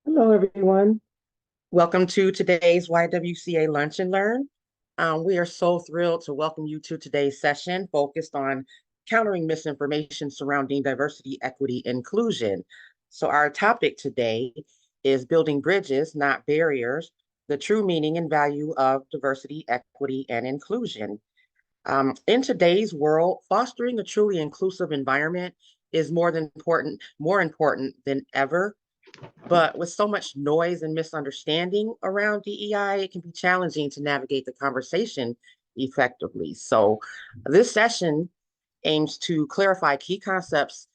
Hello, everyone. Welcome to today's YWCA Lunch and Learn. We are so thrilled to welcome you to today's session focused on countering misinformation surrounding diversity, equity, inclusion. So our topic today is building bridges, not barriers, the true meaning and value of diversity, equity, and inclusion. In today's world, fostering a truly inclusive environment is more important than ever. But with so much noise and misunderstanding around DEI, it can be challenging to navigate the conversation effectively. So, this session aims to clarify key concepts,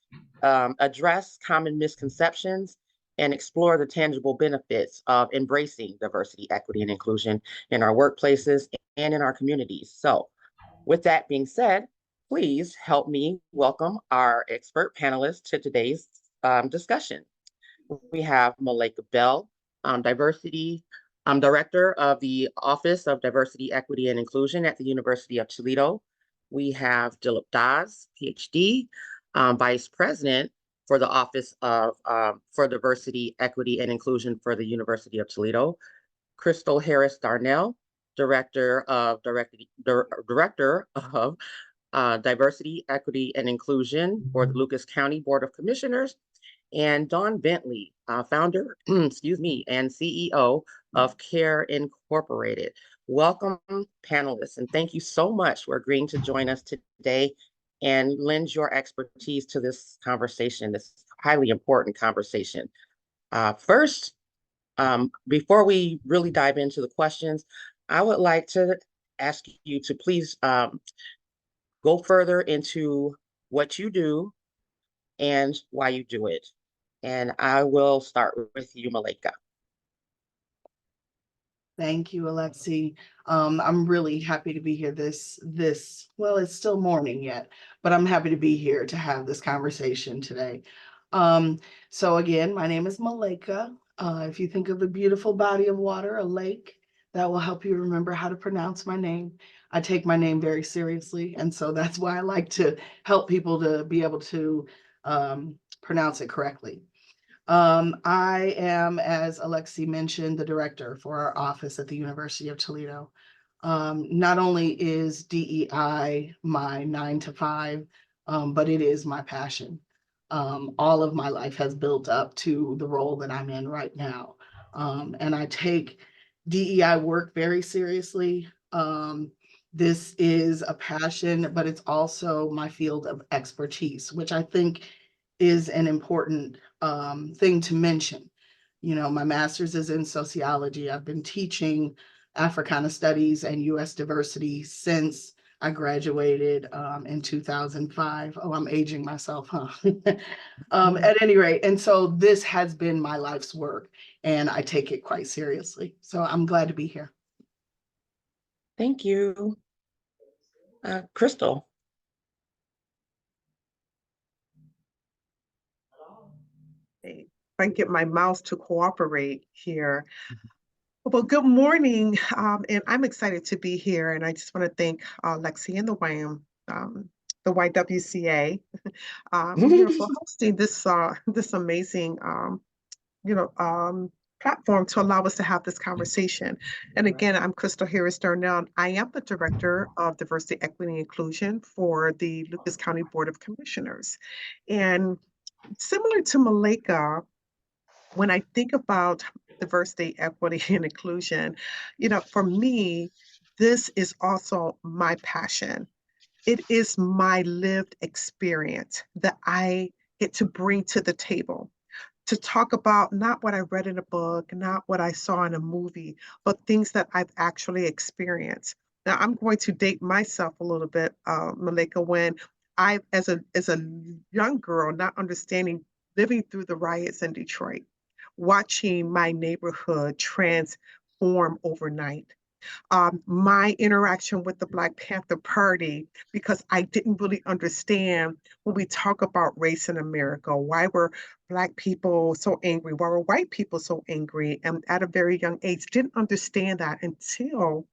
address common misconceptions, and explore the tangible benefits of embracing diversity, equity, and inclusion in our workplaces and in our communities. So, with that being said, please help me welcome our expert panelists to today's discussion. We have Malika Bell, Diversity Director of the Office of Diversity, Equity, and Inclusion at the University of Toledo. We have Dilip Das, PhD, Vice President for the Office of for Diversity, Equity, and Inclusion for the University of Toledo. Crystal Harris Darnell, Director of Diversity, Equity, and Inclusion for the Lucas County Board of Commissioners, and Dawn Bentley, founder, excuse me, and CEO of CARE Incorporated. Welcome, panelists, and thank you so much for agreeing to join us today and lend your expertise to this conversation, this highly important conversation. First, before we really dive into the questions, I would like to ask you to please go further into what you do and why you do it. And I will start with you, Malika. Thank you, Alexi. I'm really happy to be here well, it's still morning yet, but I'm happy to be here to have this conversation today. So again, my name is Malika. If you think of a beautiful body of water, a lake, that will help you remember how to pronounce my name. I take my name very seriously, and so that's why I like to help people to be able to pronounce it correctly. I am, as Alexi mentioned, the director for our office at the University of Toledo. Not only is DEI my 9 to 5, but it is my passion. All of my life has built up to the role that I'm in right now. And I take DEI work very seriously. This is a passion, but it's also my field of expertise, which I think is an important thing to mention. You know, my master's is in sociology. I've been teaching Africana studies and US diversity since I graduated in 2005. Oh, I'm aging myself, huh? At any rate, and so this has been my life's work, and I take it quite seriously. So I'm glad to be here. Thank you. Crystal. If I can get my mouse to cooperate here. Well, good morning, and I'm excited to be here, and I just want to thank Lexi and the YWCA, for hosting this amazing, platform to allow us to have this conversation. And again, I'm Crystal Harris Darnell. I am the Director of Diversity, Equity, and Inclusion for the Lucas County Board of Commissioners. And similar to Malika, when I think about diversity, equity, and inclusion, for me, this is also my passion. It is my lived experience that I get to bring to the table to talk about not what I read in a book, not what I saw in a movie, but things that I've actually experienced. Now, I'm going to date myself a little bit, Malika, when I, as a young girl, not understanding, living through the riots in Detroit, watching my neighborhood transform overnight. My interaction with the Black Panther Party, because I didn't really understand when we talk about race in America, why were Black people so angry? Why were white people so angry? And at a very young age, didn't understand that until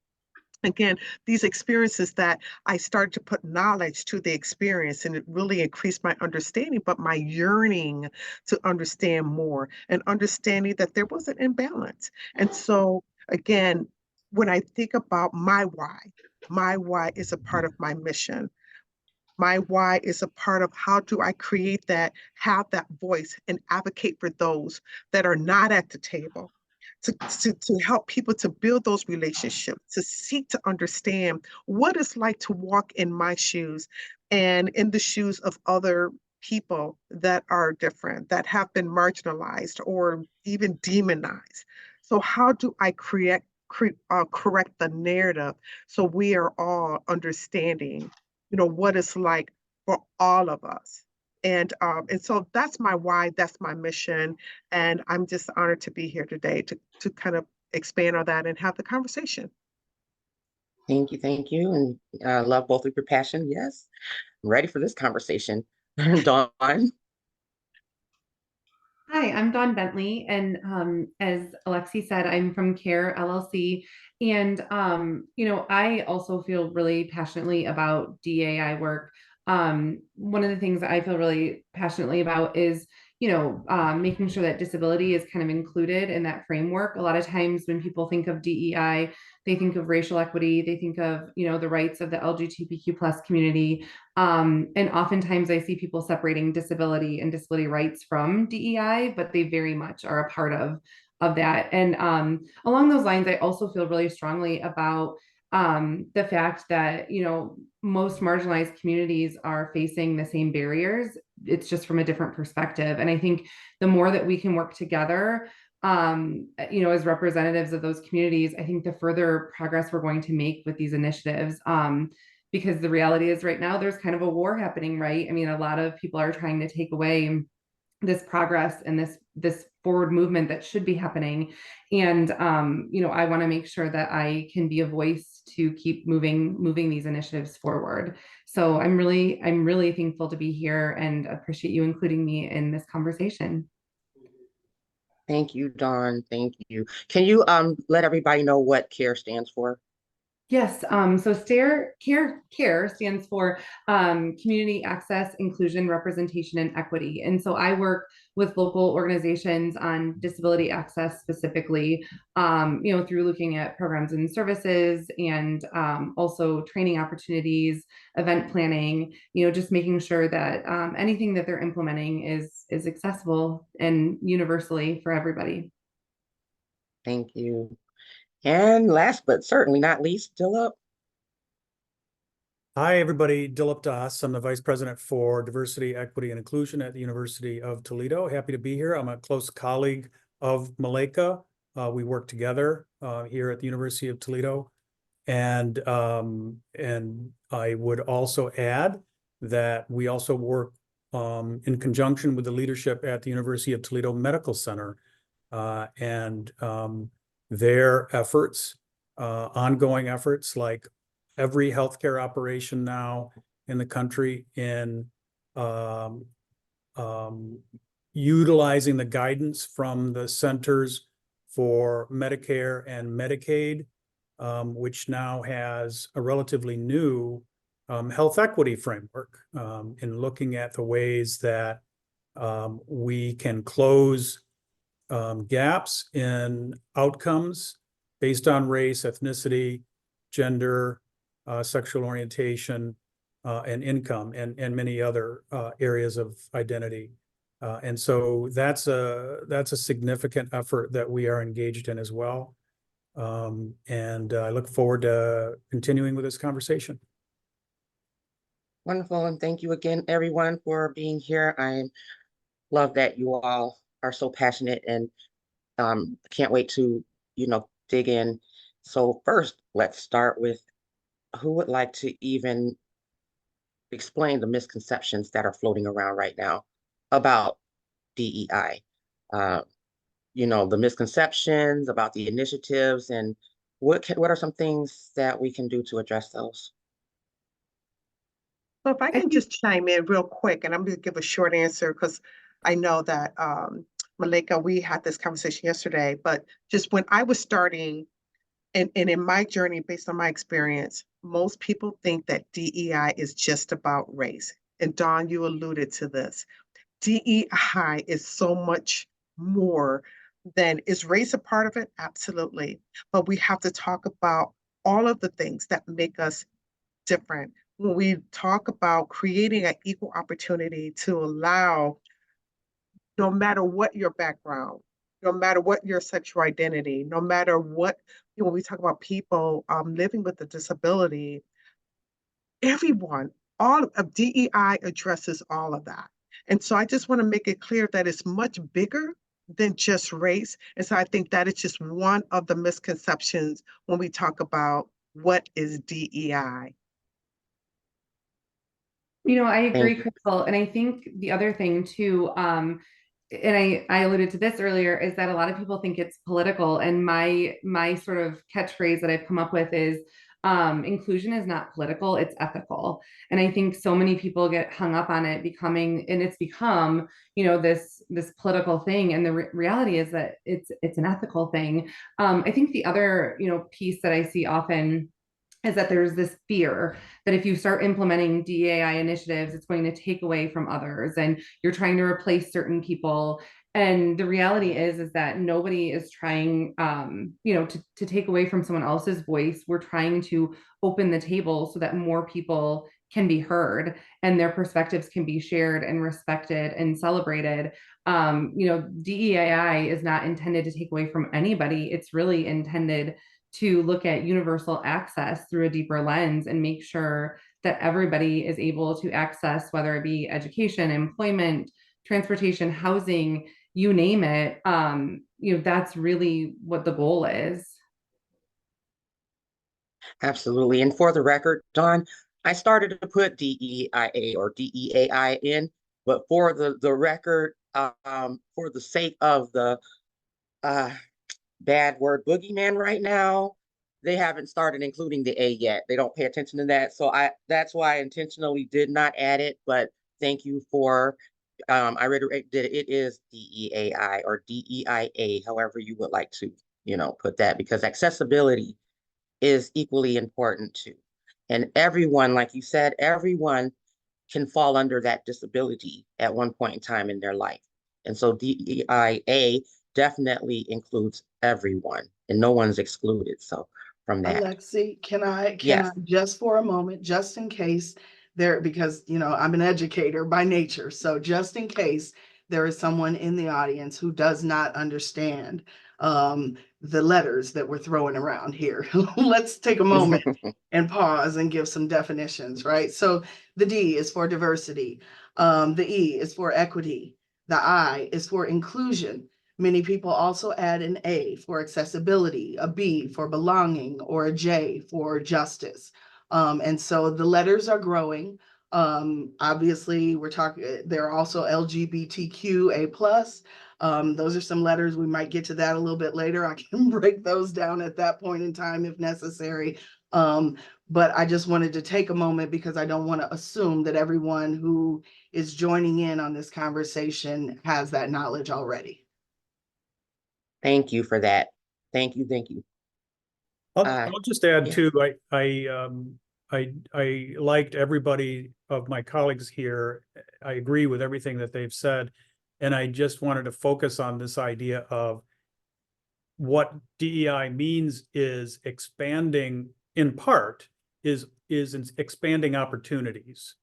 again, these experiences that I started to put knowledge to the experience, and it really increased my understanding, but my yearning to understand more and understanding that there was an imbalance. And so, again, when I think about my why is a part of my mission. My why is a part of how do I create that, have that voice and advocate for those that are not at the table, to help people to build those relationships, to seek to understand what it's like to walk in my shoes and in the shoes of other people that are different, that have been marginalized or even demonized. So how do I correct the narrative so we are all understanding, what it's like for all of us. And so that's my why, that's my mission. And I'm just honored to be here today to kind of expand on that and have the conversation. Thank you, thank you. And I love both of your passion. Yes, I'm ready for this conversation. Dawn. Hi, I'm Dawn Bentley, and as Alexi said, I'm from CARE LLC, and I also feel really passionately about DEI work. One of the things that I feel really passionately about is, making sure that disability is kind of included in that framework. A lot of times when people think of DEI, they think of racial equity, they think of, the rights of the LGBTQ plus community. And oftentimes I see people separating disability and disability rights from DEI, but they very much are a part of that. And along those lines, I also feel really strongly about the fact that, most marginalized communities are facing the same barriers. It's just from a different perspective. And I think the more that we can work together, as representatives of those communities, I think the further progress we're going to make with these initiatives. Because the reality is right now there's kind of a war happening, right? I mean, a lot of people are trying to take away this progress and this forward movement that should be happening. And I want to make sure that I can be a voice to keep moving these initiatives forward. So I'm really thankful to be here and appreciate you including me in this conversation. Thank you, Dawn. Thank you. Can you let everybody know what CARE stands for? Yes, so CARE stands for Community Access, Inclusion, Representation, and Equity. And so I work with local organizations on disability access specifically, through looking at programs and services and also training opportunities, event planning, just making sure that anything that they're implementing is accessible and universally for everybody. Thank you. And last but certainly not least, Dilip. Hi, everybody. Dilip Das. I'm the Vice President for Diversity, Equity, and Inclusion at the University of Toledo. Happy to be here. I'm a close colleague of Malika. We work together here at the University of Toledo. And I would also add that we also work in conjunction with the leadership at the University of Toledo Medical Center and their efforts, ongoing efforts, like every healthcare operation now in the country in utilizing the guidance from the Centers for Medicare and Medicaid, which now has a relatively new health equity framework in looking at the ways that we can close gaps in outcomes based on race, ethnicity, gender, sexual orientation, and income, and many other areas of identity. And so that's a significant effort that we are engaged in as well. And I look forward to continuing with this conversation. Wonderful. And thank you again, everyone, for being here. I love that you all are so passionate and can't wait to, dig in. So first, let's start with who would like to even explain the misconceptions that are floating around right now about DEI? The misconceptions about the initiatives and what are some things that we can do to address those? So if I can just chime in real quick, and I'm going to give a short answer because I know that Malika, we had this conversation yesterday, but just when I was starting and in my journey, based on my experience, most people think that DEI is just about race. And Dawn, you alluded to this. DEI is so much more than, is race a part of it? Absolutely. But we have to talk about all of the things that make us different. When we talk about creating an equal opportunity to allow, no matter what your background, no matter what your sexual identity, no matter what, when we talk about people living with a disability, everyone, all of DEI addresses all of that. And so I just want to make it clear that it's much bigger than just race. And so I think that is just one of the misconceptions when we talk about what is DEI. I agree, Thank you. Crystal. And I think the other thing too, and I alluded to this earlier, is that a lot of people think it's political. And my sort of catchphrase that I've come up with is inclusion is not political, it's ethical. And I think so many people get hung up on it and it's become, this political thing. And the reality is that it's an ethical thing. I think the other, piece that I see often is that there's this fear that if you start implementing DEI initiatives, it's going to take away from others and you're trying to replace certain people. And the reality is that nobody is trying, to take away from someone else's voice. We're trying to open the table so that more people can be heard and their perspectives can be shared and respected and celebrated. DEI is not intended to take away from anybody. It's really intended to look at universal access through a deeper lens and make sure that everybody is able to access, whether it be education, employment, transportation, housing, you name it. That's really what the goal is. Absolutely. And for the record, Dawn, I started to put DEIA or DEAI in, but for the record, for the sake of the bad word boogeyman right now, they haven't started including the A yet. They don't pay attention to that. So that's why I intentionally did not add it, but thank you for, I reiterate that it is DEAI or DEIA, however you would like to, put that, because accessibility is equally important too. And everyone, like you said, everyone can fall under that disability at one point in time in their life. And so DEIA definitely includes everyone and no one's excluded. So from that. Alexi, can I Yes. just for a moment, just in case because I'm an educator by nature. So just in case there is someone in the audience who does not understand the letters that we're throwing around here, let's take a moment and pause and give some definitions, right? So the D is for diversity. The E is for equity. The I is for inclusion. Many people also add an A for accessibility, a B for belonging, or a J for justice. And so the letters are growing. Obviously, there are also LGBTQA+. Those are some letters. We might get to that a little bit later. I can break those down at that point in time if necessary. But I just wanted to take a moment because I don't want to assume that everyone who is joining in on this conversation has that knowledge already. Thank you for that. Thank you. Thank you. I'll just add yeah. too, I liked everybody of my colleagues here. I agree with everything that they've said. And I just wanted to focus on this idea of what DEI means is expanding, in part, is expanding opportunities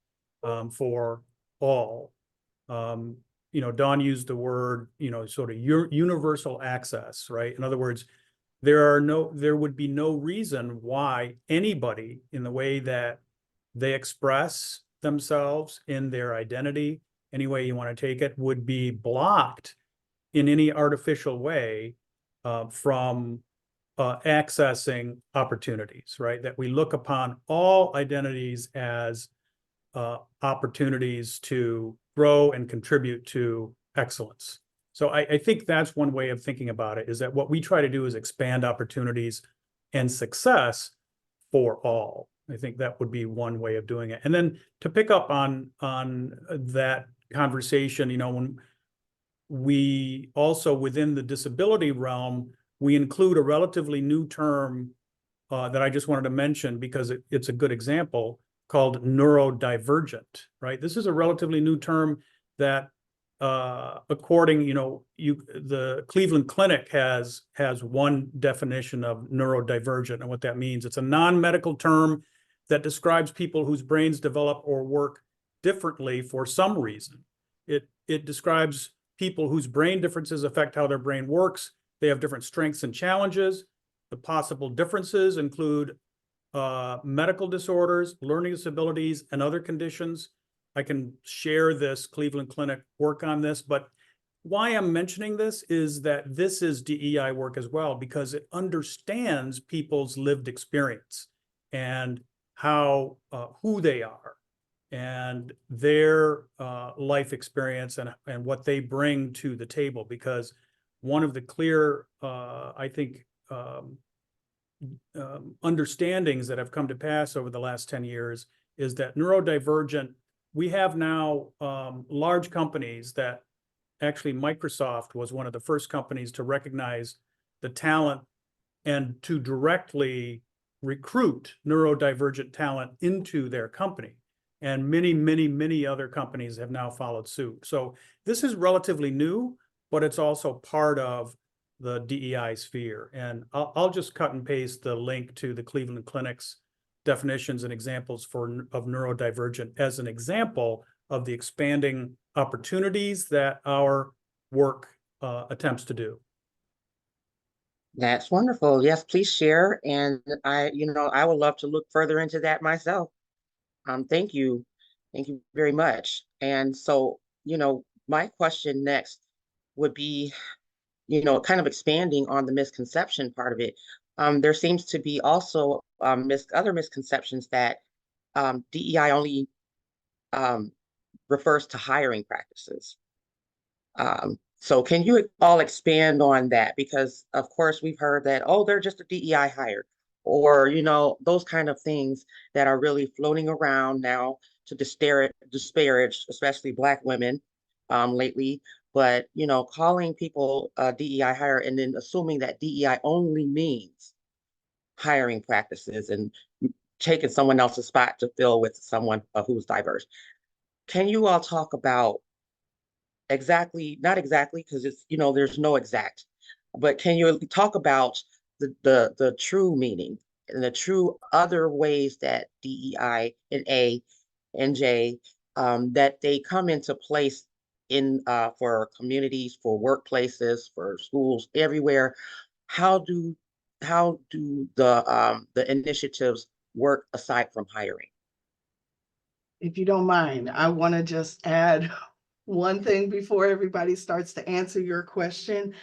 for all. Dawn used the word, sort of universal access, right? In other words, there would be no reason why anybody, in the way that they express themselves in their identity, any way you want to take it, would be blocked in any artificial way from accessing opportunities, right? That we look upon all identities as opportunities to grow and contribute to excellence. So I think that's one way of thinking about it, is that what we try to do is expand opportunities and success for all. I think that would be one way of doing it. And then to pick up on that conversation, when we also, within the disability realm, we include a relatively new term that I just wanted to mention because it's a good example, called neurodivergent, right? This is a relatively new term that according, the Cleveland Clinic has one definition of neurodivergent, and what that means. It's a non-medical term that describes people whose brains develop or work differently for some reason. It describes people whose brain differences affect how their brain works. They have different strengths and challenges. The possible differences include medical disorders, learning disabilities, and other conditions. I can share this Cleveland Clinic work on this, but why I'm mentioning this is that this is DEI work as well, because it understands people's lived experience and how, who they are and their life experience and what they bring to the table. Because one of the clear, I think, understandings that have come to pass over the last 10 years is that neurodivergent, we have now large companies that actually Microsoft was one of the first companies to recognize the talent and to directly recruit neurodivergent talent into their company. And many, many, many other companies have now followed suit. So this is relatively new, but it's also part of the DEI sphere. And I'll just cut and paste the link to the Cleveland Clinic's definitions and examples of neurodivergent as an example of the expanding opportunities that our work attempts to do. That's wonderful. Yes, please share. And I would love to look further into that myself. Thank you. Thank you very much. And so, my question next would be, kind of expanding on the misconception part of it. There seems to be also other misconceptions that DEI only refers to hiring practices. So can you all expand on that? Because of course we've heard that, oh, they're just a DEI hire, or, those kind of things that are really floating around now to disparage, especially Black women lately. But, calling people a DEI hire and then assuming that DEI only means hiring practices and taking someone else's spot to fill with someone who's diverse. Can you all talk about not exactly, because it's, there's no exact, but can you talk about the true meaning and the true other ways that DEI and A and J, that they come into place for communities, for workplaces, for schools, everywhere? How do the initiatives work aside from hiring? If you don't mind, I want to just add one thing before everybody starts to answer your question.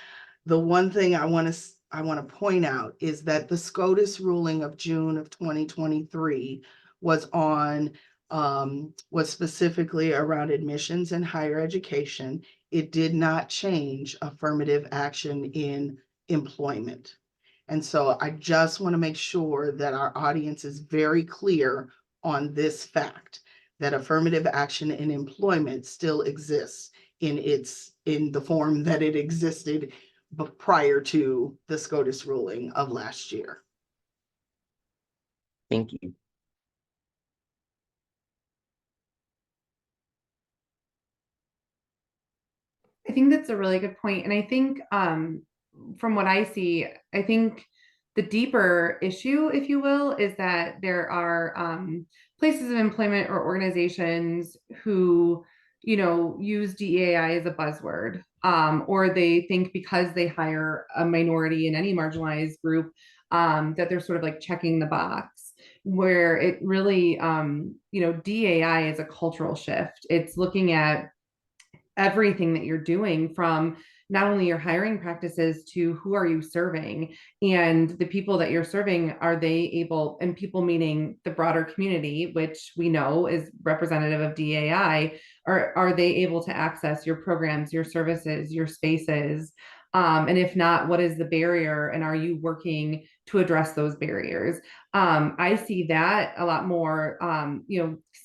The one thing I want to point out is that the SCOTUS ruling of June of 2023 was specifically around admissions and higher education. It did not change affirmative action in employment. And so I just want to make sure that our audience is very clear on this fact, that affirmative action in employment still exists in the form that it existed prior to the SCOTUS ruling of last year. Thank you. I think that's a really good point. And I think from what I see, I think the deeper issue, if you will, is that there are places of employment or organizations who, use DEI as a buzzword, or they think because they hire a minority in any marginalized group, that they're sort of like checking the box, where it really, DEI is a cultural shift. It's looking at everything that you're doing, from not only your hiring practices to who are you serving, and the people that you're serving, are they able, and people meaning the broader community, which we know is representative of DEI, are they able to access your programs, your services, your spaces? And if not, what is the barrier, and are you working to address those barriers? I see that a lot more,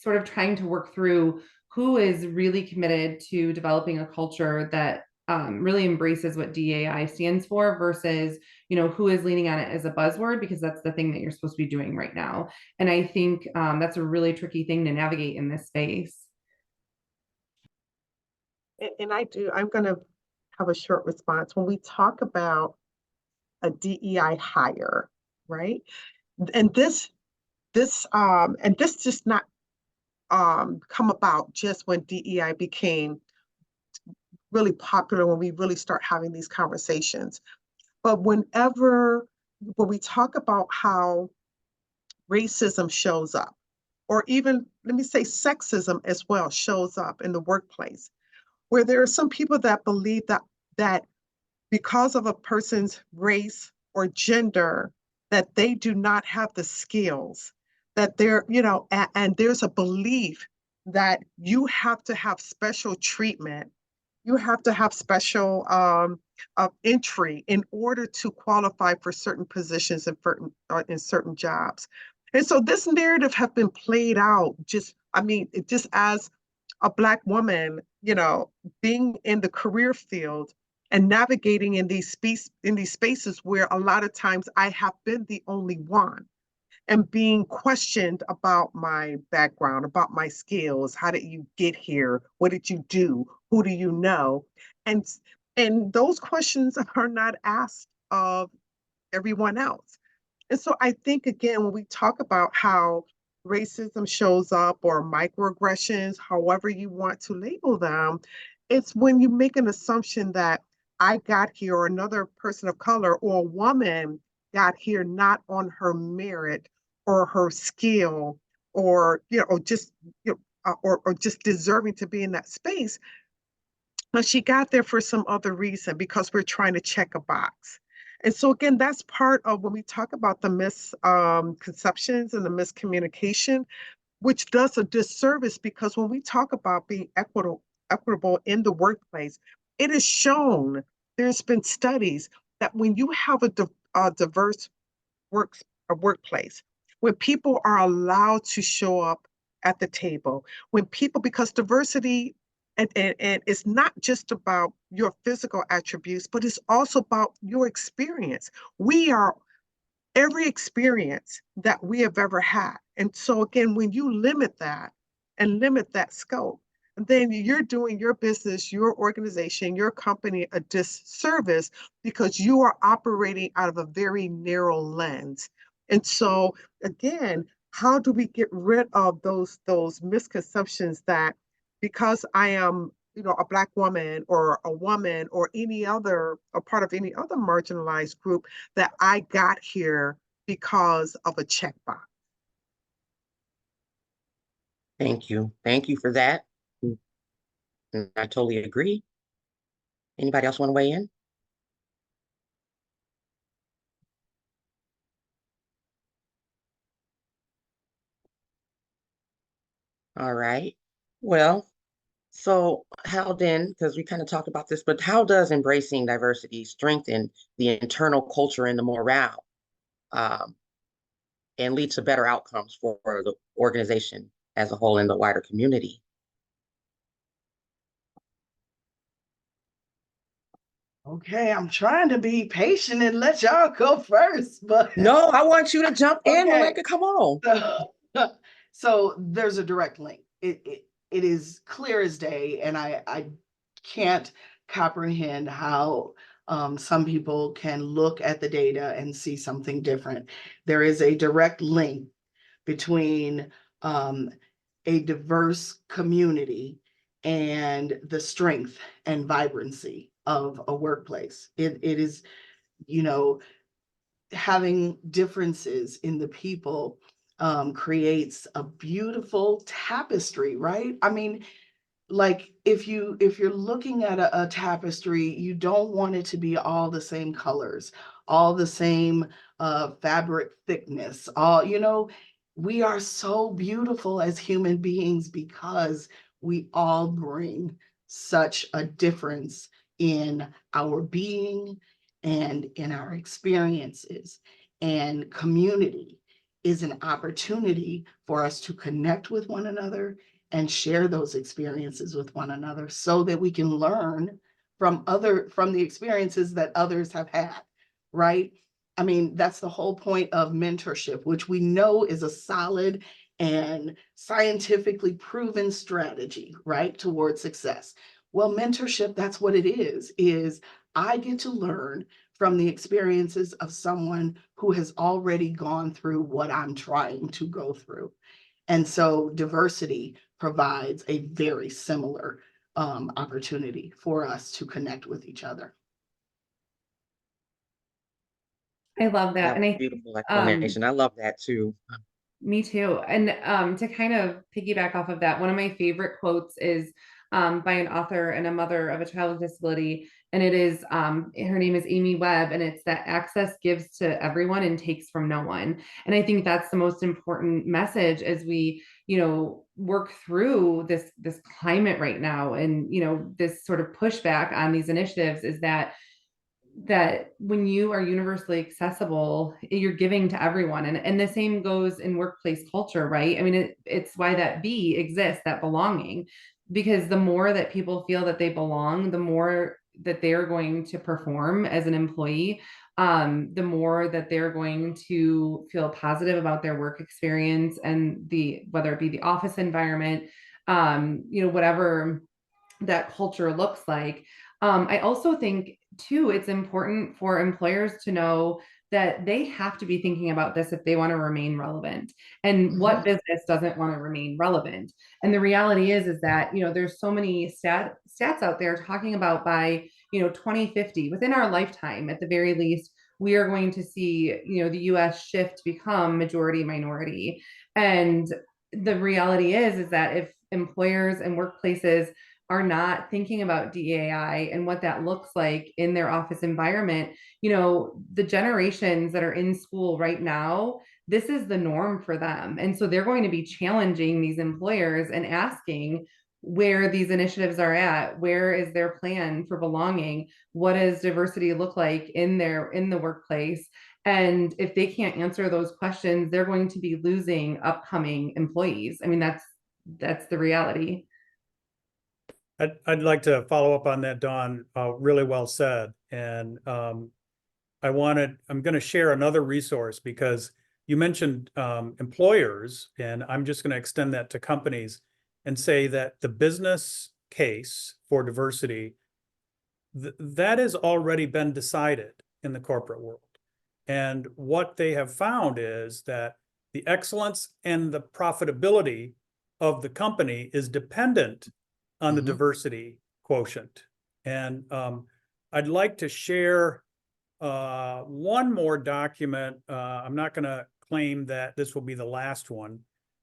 sort of trying to work through who is really committed to developing a culture that really embraces what DEI stands for versus, who is leaning on it as a buzzword, because that's the thing that you're supposed to be doing right now. And I think that's a really tricky thing to navigate in this space. And I'm going to have a short response. When we talk about a DEI hire, right? And this just not come about just when DEI became really popular, when we really start having these conversations. But when we talk about how racism shows up, or even, let me say, sexism as well shows up in the workplace, where there are some people that believe that because of a person's race or gender, that they do not have the skills, that they're, and there's a belief that you have to have special treatment, you have to have special entry in order to qualify for certain positions in certain jobs. And so this narrative have been played out just as a Black woman, being in the career field and navigating in these spaces where a lot of times I have been the only one, and being questioned about my background, about my skills. How did you get here? What did you do? Who do you know? And those questions are not asked of everyone else. And so I think, again, when we talk about how racism shows up, or microaggressions, however you want to label them, it's when you make an assumption that I got here, or another person of color or a woman got here not on her merit or her skill, or or just deserving to be in that space. But she got there for some other reason, because we're trying to check a box. And so again, that's part of when we talk about the misconceptions and the miscommunication, which does a disservice, because when we talk about being equitable in the workplace, it is shown, there's been studies that when you have a diverse workplace, when people are allowed to show up at the table, because diversity, and it's not just about your physical attributes, but it's also about your experience. Every experience that we have ever had. And so again, when you limit that and limit that scope, then you're doing your business, your organization, your company a disservice, because you are operating out of a very narrow lens. And so again, how do we get rid of those misconceptions that because I am, a Black woman or a woman or a part of any other marginalized group, that I got here because of a checkbox? Thank you. Thank you for that. And I totally agree. Anybody else want to weigh in? All right. Well, so how then, because we kind of talked about this, but how does embracing diversity strengthen the internal culture and the morale, um, and lead to better outcomes for the organization as a whole in the wider community? Okay, I'm trying to be patient and let y'all go first, but No, I want you to jump in, okay. Malika, come on. So there's a direct link. It is clear as day, and I can't comprehend how some people can look at the data and see something different. There is a direct link between a diverse community and the strength and vibrancy of a workplace. It is, having differences in the people creates a beautiful tapestry, right? I mean, like if you're looking at a tapestry, you don't want it to be all the same colors, all the same fabric thickness, we are so beautiful as human beings because we all bring such a difference in our being and in our experiences. And community is an opportunity for us to connect with one another and share those experiences with one another so that we can learn from the experiences that others have had, right? I mean, that's the whole point of mentorship, which we know is a solid and scientifically proven strategy, right, towards success. Well, mentorship, that's what it is I get to learn from the experiences of someone who has already gone through what I'm trying to go through. And so diversity provides a very similar opportunity for us to connect with each other. I love that. That And was I think, beautiful explanation. I love that too. me too. And to kind of piggyback off of that, one of my favorite quotes is by an author and a mother of a child with disability. And it is, her name is Amy Webb, and it's that access gives to everyone and takes from no one. And I think that's the most important message as we, work through this climate right now, and, this sort of pushback on these initiatives is that when you are universally accessible, you're giving to everyone. And the same goes in workplace culture, right? I mean, it's why that B exists, that belonging, because the more that people feel that they belong, the more that they're going to perform as an employee, the more that they're going to feel positive about their work experience and whether it be the office environment, whatever that culture looks like. I also think too, it's important for employers to know that they have to be thinking about this if they want to remain relevant. And what business doesn't want to remain relevant? And the reality is that, there's so many stats out there talking about by, 2050, within our lifetime, at the very least, we are going to see, the US shift become majority minority. And the reality is that if employers and workplaces are not thinking about DEI and what that looks like in their office environment, the generations that are in school right now, this is the norm for them. And so they're going to be challenging these employers and asking where these initiatives are at, where is their plan for belonging, what does diversity look like in the workplace. And if they can't answer those questions, they're going to be losing upcoming employees. I mean, that's the reality. I'd like to follow up on that, Dawn. Really well said. And I'm going to share another resource because you mentioned employers, and I'm just going to extend that to companies and say that the business case for diversity, that has already been decided in the corporate world. And what they have found is that the excellence and the profitability of the company is dependent on the diversity quotient. And I'd like to share one more document. I'm not going to claim that this will be the last one,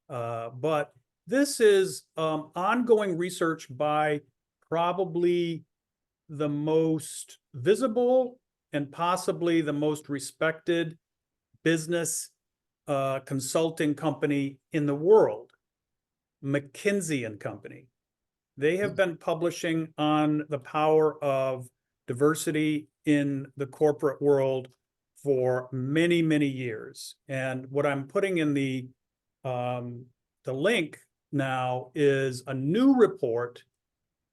but this is ongoing research by probably the most visible and possibly the most respected business consulting company in the world, McKinsey & Company. They have been publishing on the power of diversity in the corporate world for many, many years. And what I'm putting in the link now is a new report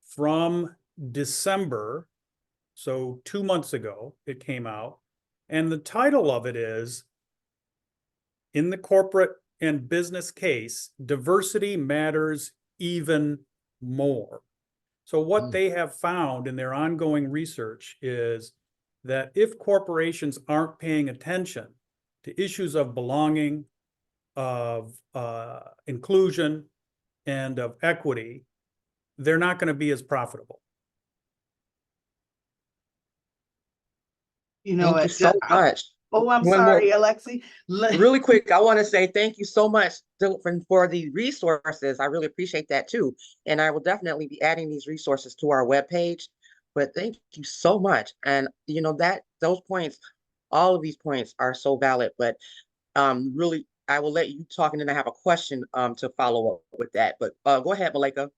from December. So 2 months ago, it came out. And the title of it is, "In the Corporate and Business Case, Diversity Matters Even More." So what they have found in their ongoing research is that if corporations aren't paying attention to issues of belonging, of inclusion, and of equity, they're not going to be as profitable. Thank you so much. Oh, I'm One sorry, more. Alexi. Really quick, I want to say thank you so much for the resources. I really appreciate that too. And I will definitely be adding these resources to our webpage. But thank you so much. And those points, all of these points are so valid. But really, I will let you talk, and then I have a question to follow up with that. But go ahead, Malika.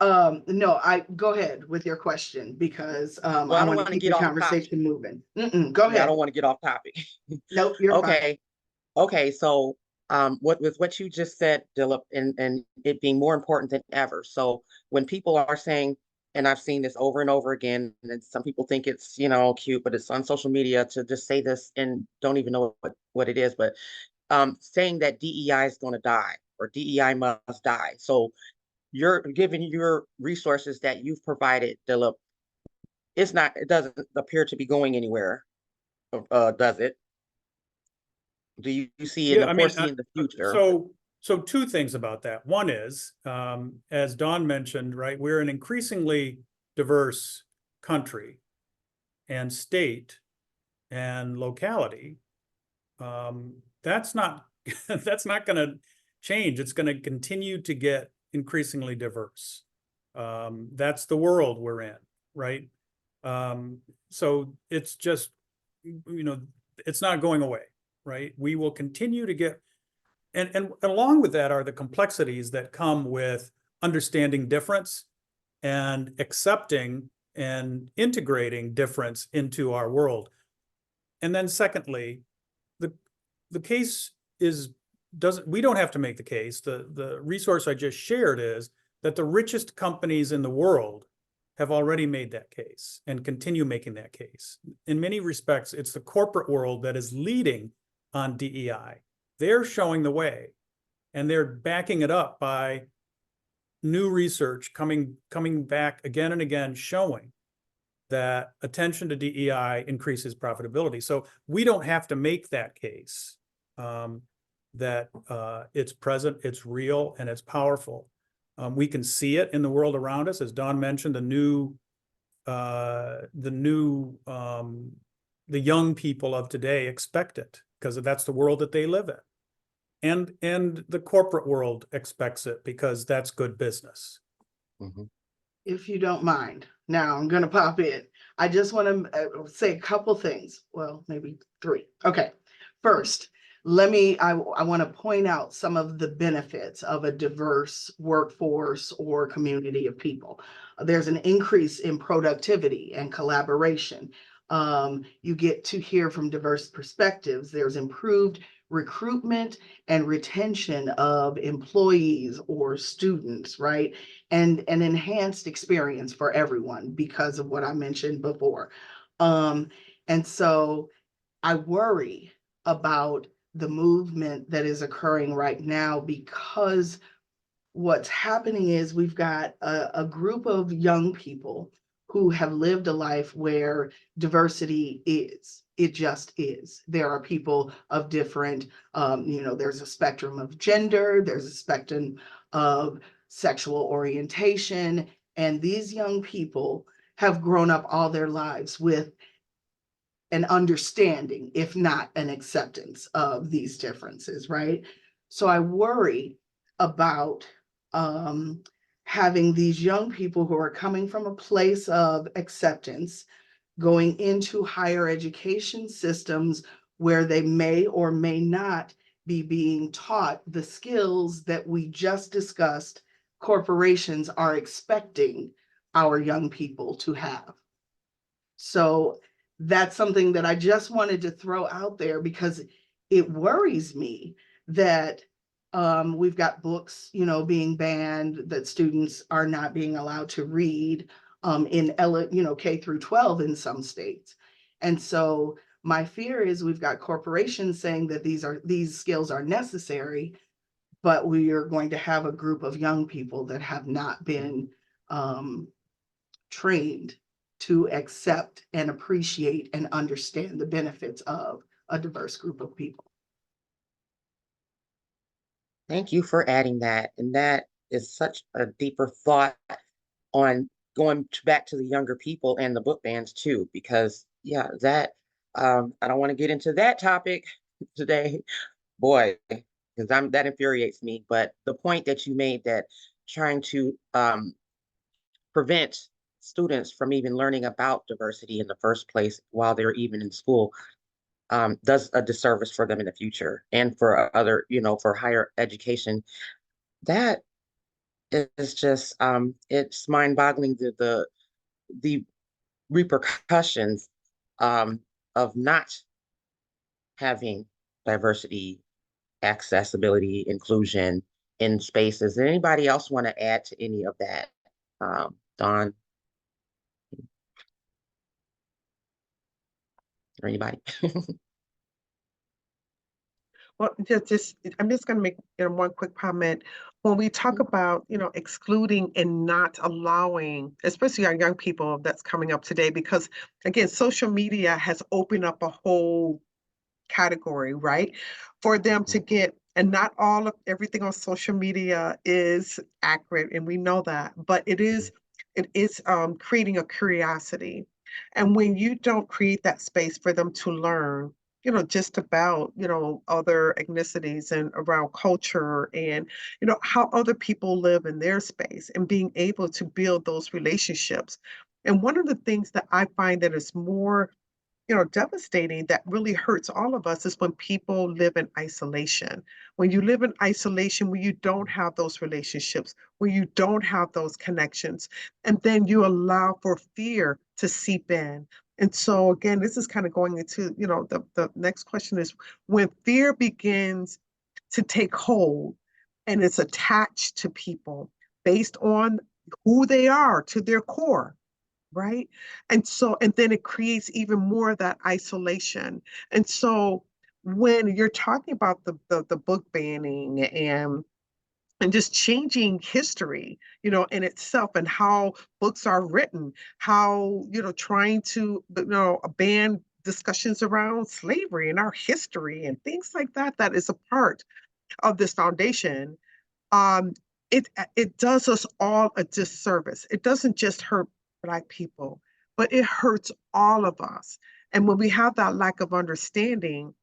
No, I go ahead with your question because Well, I I don't want want to to keep get the off conversation topic. moving. Go Yeah, I ahead. don't want to get off topic. Nope, you're fine. Okay. Okay, so with what you just said, Dilip, and it being more important than ever. So when people are saying and I've seen this over and over again, and some people think it's, cute, but it's on social media to just say this and don't even know what it is, but saying that DEI is going to die or DEI must die. So you're giving your resources that you've provided, Dilip. It doesn't appear to be going anywhere, does it? Do you see Yeah, and foresee in the future? so two things about that. One is, as Dawn mentioned, right, we're an increasingly diverse country and state and locality. That's not that's not going to change. It's going to continue to get increasingly diverse. That's the world we're in, right? So it's just, it's not going away, right? We will continue to get, and along with that are the complexities that come with understanding difference and accepting and integrating difference into our world. And then secondly, the case we don't have to make the case. The resource I just shared is that the richest companies in the world have already made that case and continue making that case. In many respects, it's the corporate world that is leading on DEI. They're showing the way, and they're backing it up by new research coming back again and again, showing that attention to DEI increases profitability. So we don't have to make that case, that it's present, it's real, and it's powerful. We can see it in the world around us. As Dawn mentioned, the young people of today expect it because that's the world that they live in. And the corporate world expects it because that's good business. Mhm. If you don't mind, now I'm going to pop in. I just want to say a couple things. Well, maybe three. Okay. First, I want to point out some of the benefits of a diverse workforce or community of people. There's an increase in productivity and collaboration. You get to hear from diverse perspectives. There's improved recruitment and retention of employees or students, right? And an enhanced experience for everyone because of what I mentioned before. And so I worry about the movement that is occurring right now, because what's happening is we've got a group of young people who have lived a life where diversity it just is. There are people of different, there's a spectrum of gender, there's a spectrum of sexual orientation, and these young people have grown up all their lives with an understanding, if not an acceptance of these differences, right? So I worry about having these young people who are coming from a place of acceptance going into higher education systems where they may or may not be being taught the skills that we just discussed corporations are expecting our young people to have. So that's something that I just wanted to throw out there because it worries me that we've got books, being banned, that students are not being allowed to read in K through 12 in some states. And so my fear is we've got corporations saying that these skills are necessary, but we are going to have a group of young people that have not been trained to accept and appreciate and understand the benefits of a diverse group of people. Thank you for adding that. And that is such a deeper thought on going back to the younger people and the book bans too, because yeah, that I don't want to get into that topic today, boy, because that infuriates me. But the point that you made, that trying to prevent students from even learning about diversity in the first place while they're even in school, does a disservice for them in the future and for other, for higher education. That is just, it's mind-boggling, the repercussions of not having diversity, accessibility, inclusion in spaces. Does anybody else want to add to any of that? Dawn? or anybody. Well, I'm just going to make one quick comment. When we talk about, excluding and not allowing, especially our young people that's coming up today, because again, social media has opened up a whole category, right? For them to get, and not all of everything on social media is accurate, and we know that, but it is creating a curiosity. And when you don't create that space for them to learn, just about, other ethnicities and around culture and, how other people live in their space and being able to build those relationships. And one of the things that I find that is more devastating, that really hurts all of us, is when people live in isolation. When you live in isolation, when you don't have those relationships, when you don't have those connections, and then you allow for fear to seep in. And so again, this is kind of going into, the next question is, when fear begins to take hold and it's attached to people based on who they are to their core, right? And so, and then it creates even more of that isolation. And so when you're talking about the book banning and just changing history, in itself, and how books are written, how, trying to, ban discussions around slavery and our history and things like that, that is a part of this foundation. um, it does us all a disservice. It doesn't just hurt Black people, but it hurts all of us. And when we have that lack of understanding,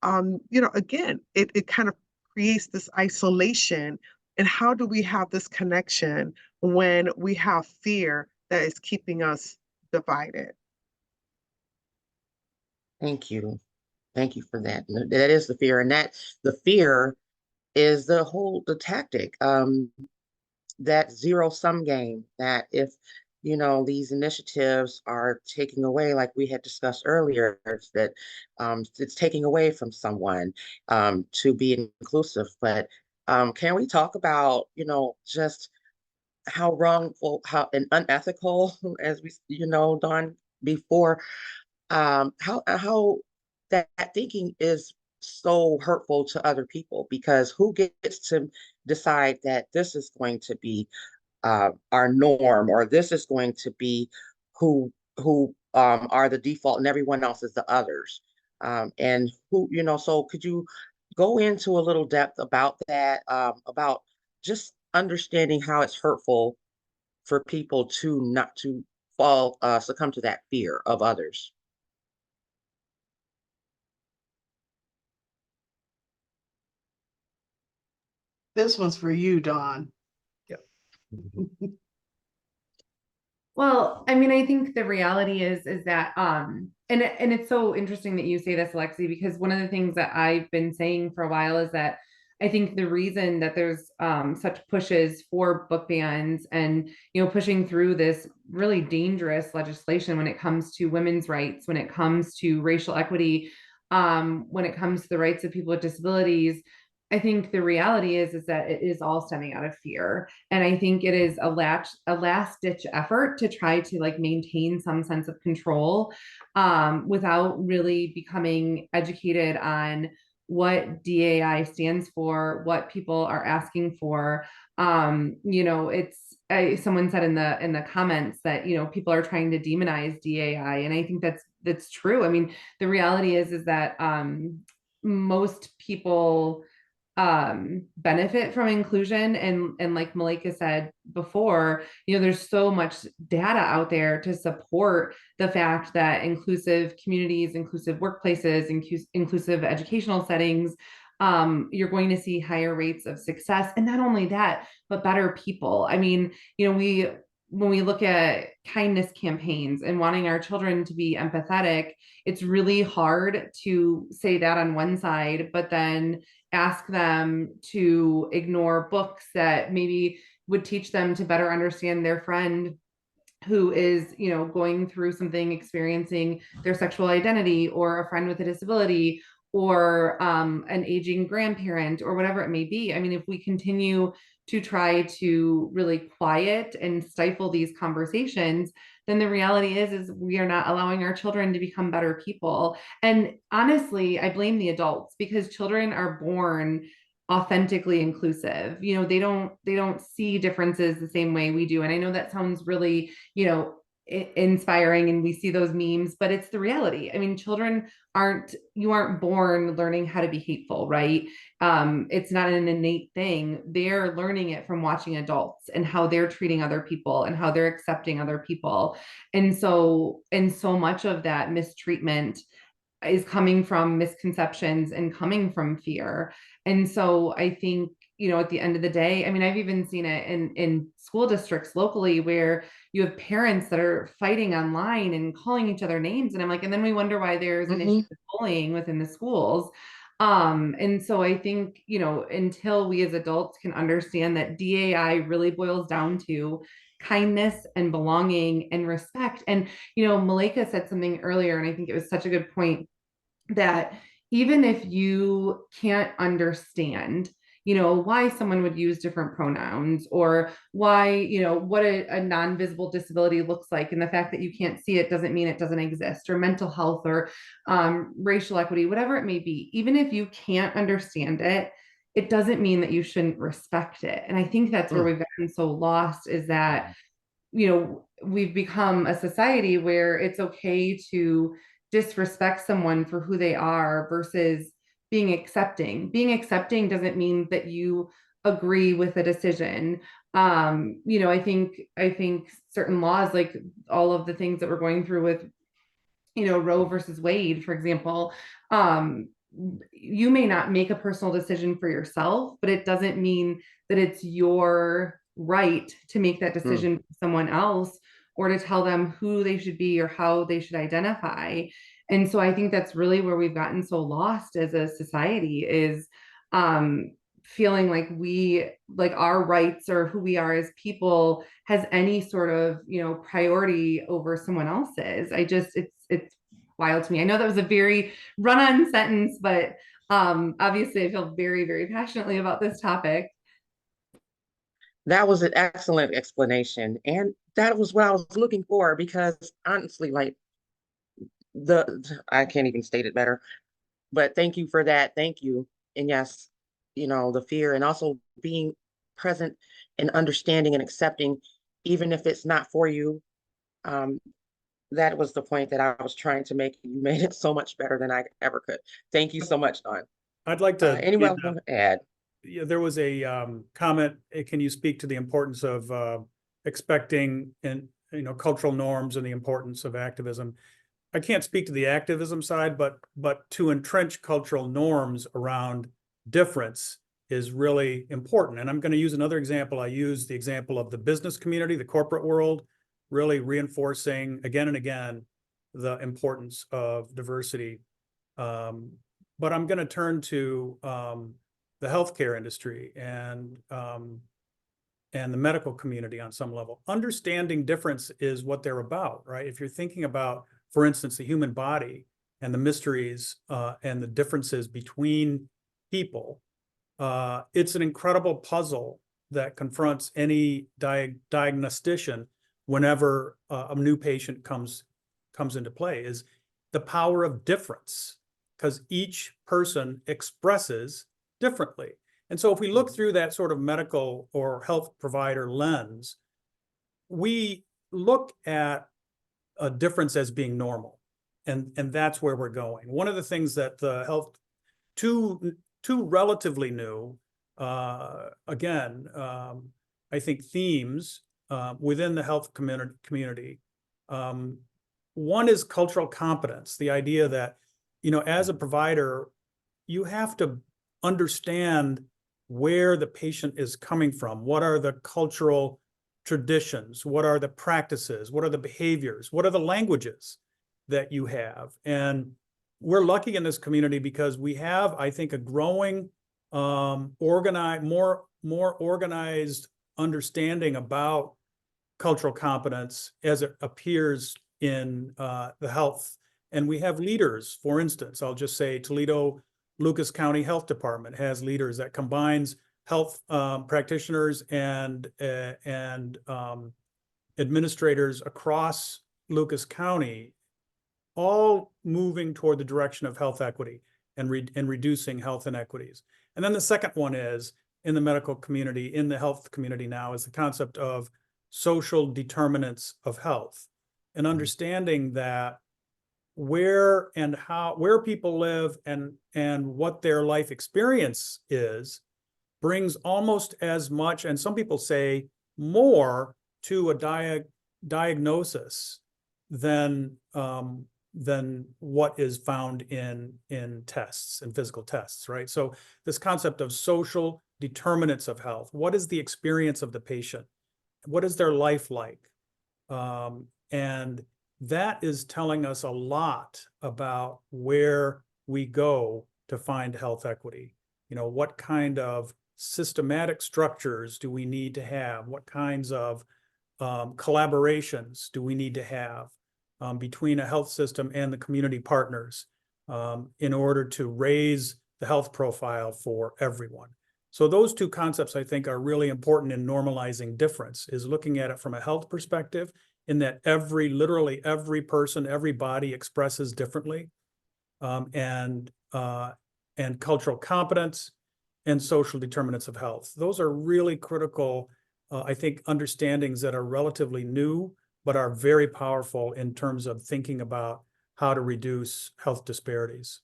again, it kind of creates this isolation. And how do we have this connection when we have fear that is keeping us divided? Thank you. Thank you for that. That is the fear. And the fear is the tactic, that zero-sum game, that if, these initiatives are taking away, like we had discussed earlier, that it's taking away from someone to be inclusive. But can we talk about, just how wrongful, how and unethical, as we, Dawn, before, how that thinking is so hurtful to other people, because who gets to decide that this is going to be our norm, or this is going to be who are the default and everyone else is the others, and who, so could you go into a little depth about that, about just understanding how it's hurtful for people to not to succumb to that fear of others? This one's for you, Dawn. Well, I mean, I think the reality is that and it's so interesting that you say this, Alexi, because one of the things that I've been saying for a while is that I think the reason that there's such pushes for book bans and, pushing through this really dangerous legislation when it comes to women's rights, when it comes to racial equity, when it comes to the rights of people with disabilities, I think the reality is that it is all stemming out of fear. And I think it is a last ditch effort to try to like maintain some sense of control, without really becoming educated on what DAI stands for, what people are asking for. Someone said in the comments that, people are trying to demonize DAI. And I think that's true. I mean, the reality is that most people benefit from inclusion, and like Malika said before, there's so much data out there to support the fact that inclusive communities, inclusive workplaces, inclusive educational settings, you're going to see higher rates of success. And not only that, but better people. I mean, when we look at kindness campaigns and wanting our children to be empathetic, it's really hard to say that on one side, but then ask them to ignore books that maybe would teach them to better understand their friend who is, going through something, experiencing their sexual identity, or a friend with a disability, or an aging grandparent, or whatever it may be. I mean, if we continue to try to really quiet and stifle these conversations, then the reality is we are not allowing our children to become better people. And honestly, I blame the adults, because children are born authentically inclusive. You know, they don't see differences the same way we do. And I know that sounds really, you know, inspiring, and we see those memes, but it's the reality. I mean, children you aren't born learning how to be hateful, right? It's not an innate thing. They're learning it from watching adults and how they're treating other people and how they're accepting other people. And so much of that mistreatment is coming from misconceptions and coming from fear. And so I think, you know, at the end of the day, I mean, I've even seen it in school districts locally, where you have parents that are fighting online and calling each other names. And I'm like, and then we wonder why there's an issue with bullying within the schools. And so I think, you know, until we as adults can understand that DAI really boils down to kindness and belonging and respect. And, you know, Malika said something earlier, and I think it was such a good point, that even if you can't understand, you know, why someone would use different pronouns, or why, you know, what a non-visible disability looks like, and the fact that you can't see it doesn't mean it doesn't exist, or mental health, or racial equity, whatever it may be, even if you can't understand it, it doesn't mean that you shouldn't respect it. And I think that's where we've gotten so lost, is that, you know, we've become a society where it's okay to disrespect someone for who they are versus being accepting. Being accepting doesn't mean that you agree with a decision. You know, I think certain laws, like all of the things that we're going through with, you know, Roe versus Wade, for example, you may not make a personal decision for yourself, but it doesn't mean that it's your right to make that decision for someone else, or to tell them who they should be or how they should identify. And so I think that's really where we've gotten so lost as a society, is feeling like our rights or who we are as people has any sort of, you know, priority over someone else's. It's wild to me. I know that was a very run-on sentence, but obviously I feel very, very passionately about this topic. That was an excellent explanation. And that was what I was looking for, because honestly, like I can't even state it better, but thank you for that. Thank you. And yes, you know, the fear, and also being present and understanding and accepting, even if it's not for you. That was the point that I was trying to make. You made it so much better than I ever could. Thank you so much, Dawn. I'd like to Anyone want to add? Yeah, there was a comment. Can you speak to the importance of expecting and, you know, cultural norms and the importance of activism? I can't speak to the activism side, but to entrench cultural norms around difference is really important. And I'm going to use another example. I use the example of the business community, the corporate world, really reinforcing again and again the importance of diversity. But I'm going to turn to the healthcare industry and the medical community on some level. Understanding difference is what they're about, right? If you're thinking about, for instance, the human body and the mysteries and the differences between people, it's an incredible puzzle that confronts any diagnostician whenever a new patient comes into play, is the power of difference, because each person expresses differently. And so if we look through that sort of medical or health provider lens, we look at a difference as being normal. And that's where we're going. One of the things that the two relatively new, again, I think themes within the health community. One is cultural competence, the idea that, you know, as a provider, you have to understand where the patient is coming from. What are the cultural traditions? What are the practices? What are the behaviors? What are the languages that you have? And we're lucky in this community because we have, I think, a growing, more organized understanding about cultural competence as it appears in the health. And we have leaders, for instance, I'll just say Toledo Lucas County Health Department has leaders that combines health practitioners and administrators across Lucas County, all moving toward the direction of health equity and reducing health inequities. And then the second one is in the medical community, in the health community now, is the concept of social determinants of health, and understanding that where people live and what their life experience is brings almost as much, and some people say more, to a diagnosis than what is found in tests and physical tests, right? So this concept of social determinants of health. What is the experience of the patient? What is their life like? And that is telling us a lot about where we go to find health equity. You know, what kind of systematic structures do we need to have? What kinds of collaborations do we need to have between a health system and the community partners in order to raise the health profile for everyone? So those two concepts, I think, are really important in normalizing difference, is looking at it from a health perspective, in that literally every person, every body expresses differently, and cultural competence and social determinants of health. Those are really critical, I think, understandings that are relatively new, but are very powerful in terms of thinking about how to reduce health disparities.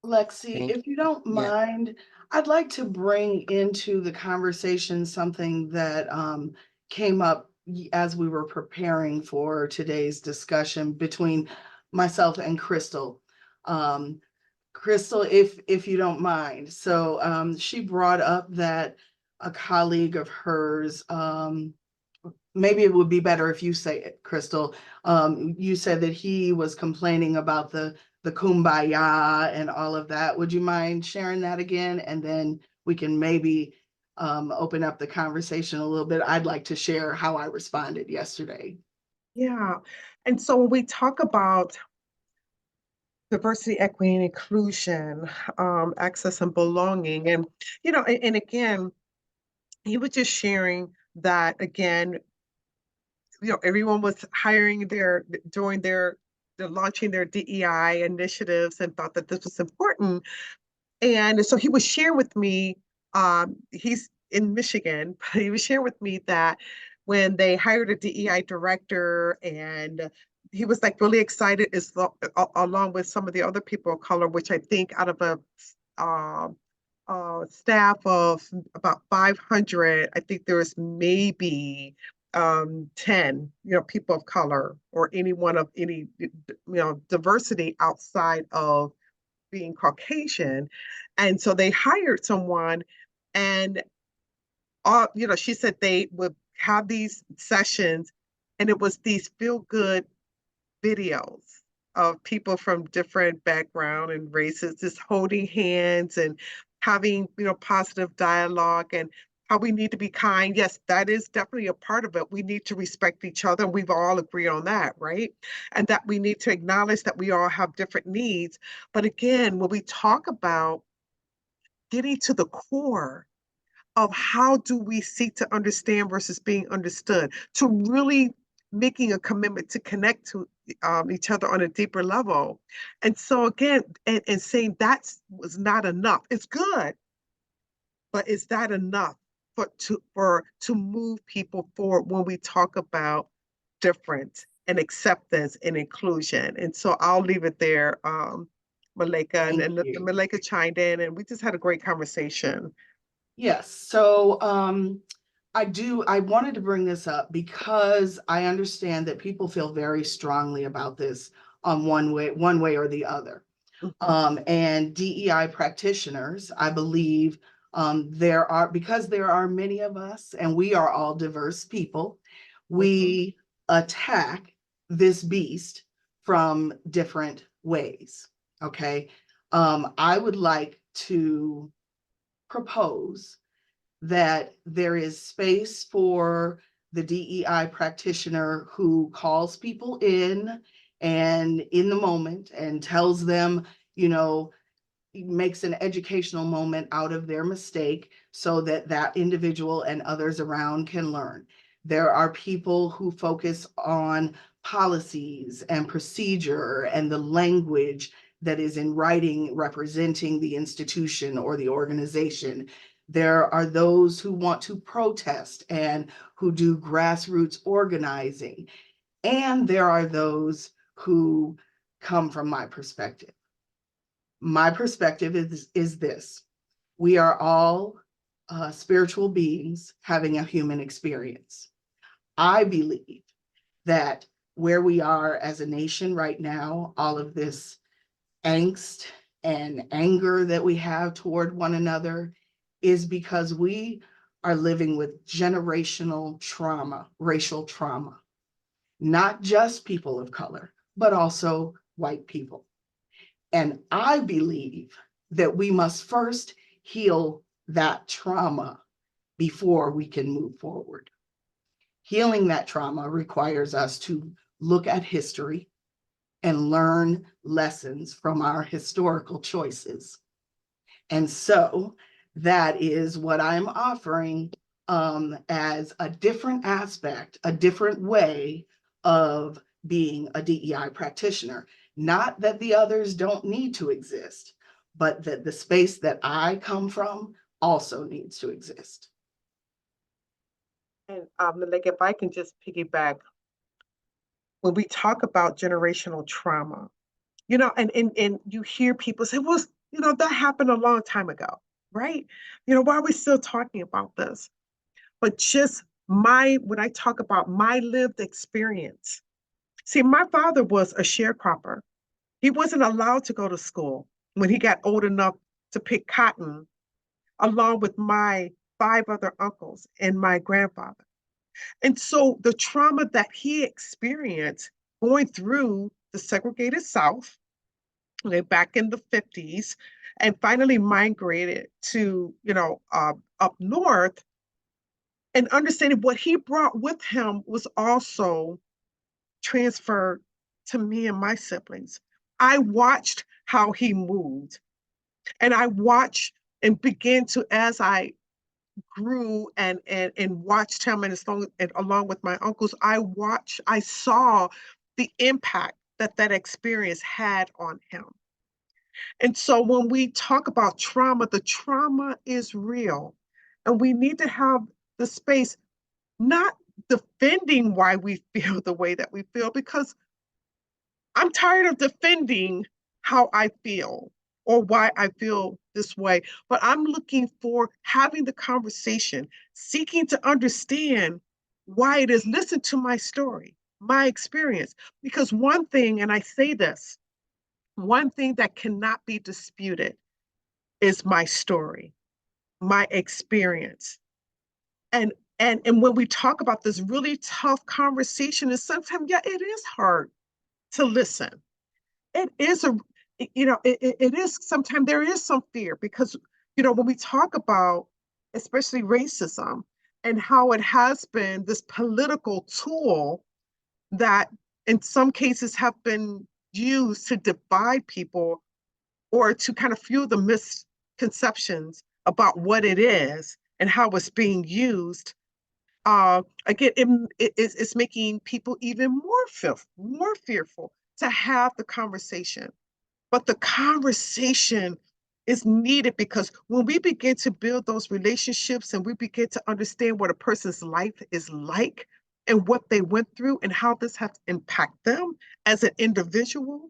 Lexi, if you don't mind, I'd like to bring into the conversation something that came up as we were preparing for today's discussion between myself and Crystal. Crystal, if you don't mind. So she brought up that a colleague of hers, maybe it would be better if you say it, Crystal. You said that he was complaining about the kumbaya and all of that. Would you mind sharing that again? And then we can maybe open up the conversation a little bit. I'd like to share how I responded yesterday. Yeah. And so when we talk about diversity, equity, and inclusion, access and belonging, and, you know, and again, he was just sharing that, again, you know, everyone was they're launching their DEI initiatives and thought that this was important. And so he would share with me, he's in Michigan, but he was sharing with me that when they hired a DEI director, and he was like really excited along with some of the other people of color, which I think out of a staff of about 500, I think there was maybe 10, you know, people of color or anyone of any, you know, diversity outside of being Caucasian. And so they hired someone, and you know, she said they would have these sessions, and it was these feel good videos of people from different background and races just holding hands and having, you know, positive dialogue, and how we need to be kind. Yes, that is definitely a part of it. We need to respect each other, and we've all agreed on that, right? And that we need to acknowledge that we all have different needs. But again, when we talk about getting to the core of how do we seek to understand versus being understood, to really making a commitment to connect to each other on a deeper level. And so again, and saying that was not enough. It's good, but is that enough to move people forward when we talk about difference and acceptance and inclusion? And so I'll leave it there. Malika and Malika chimed in, and we just had a great conversation. Yes. So I wanted to bring this up because I understand that people feel very strongly about this on one way or the other. And DEI practitioners, I believe because there are many of us and we are all diverse people, we attack this beast from different ways. Okay. I would like to propose that there is space for the DEI practitioner who calls people in and in the moment and tells them, you know, makes an educational moment out of their mistake so that that individual and others around can learn. There are people who focus on policies and procedure and the language that is in writing representing the institution or the organization. There are those who want to protest and who do grassroots organizing. And there are those who come from my perspective. My perspective is this: we are all spiritual beings having a human experience. I believe that where we are as a nation right now, all of this angst and anger that we have toward one another is because we are living with generational trauma, racial trauma, not just people of color, but also white people. And I believe that we must first heal that trauma before we can move forward. Healing that trauma requires us to look at history and learn lessons from our historical choices. And so that is what I'm offering as a different aspect, a different way of being a DEI practitioner. Not that the others don't need to exist, but that the space that I come from also needs to exist. And like if I can just piggyback, when we talk about generational trauma, you know, and you hear people say, well, you know, that happened a long time ago, right? You know, why are we still talking about this? But just when I talk about my lived experience, see, my father was a sharecropper. He wasn't allowed to go to school when he got old enough to pick cotton, along with my 5 other uncles and my grandfather. And so the trauma that he experienced going through the segregated South, back in the 50s, and finally migrated to, up north, and understanding what he brought with him was also transferred to me and my siblings. I watched how he moved, and I watched and began to, as I grew and watched him, and along with my uncles, I saw the impact that experience had on him. And so when we talk about trauma, the trauma is real, and we need to have the space, not defending why we feel the way that we feel, because I'm tired of defending how I feel or why I feel this way, but I'm looking for having the conversation, seeking to understand why it is. Listen to my story, my experience, because one thing, and I say this, one thing that cannot be disputed is my story, my experience. And when we talk about this really tough conversation, and sometimes, yeah, it is hard to listen. It is it is sometimes there is some fear, because, when we talk about especially racism and how it has been this political tool that in some cases have been used to divide people or to kind of fuel the misconceptions about what it is and how it's being used. Again, it's making people even more fearful to have the conversation. But the conversation is needed, because when we begin to build those relationships and we begin to understand what a person's life is like and what they went through and how this has impacted them as an individual,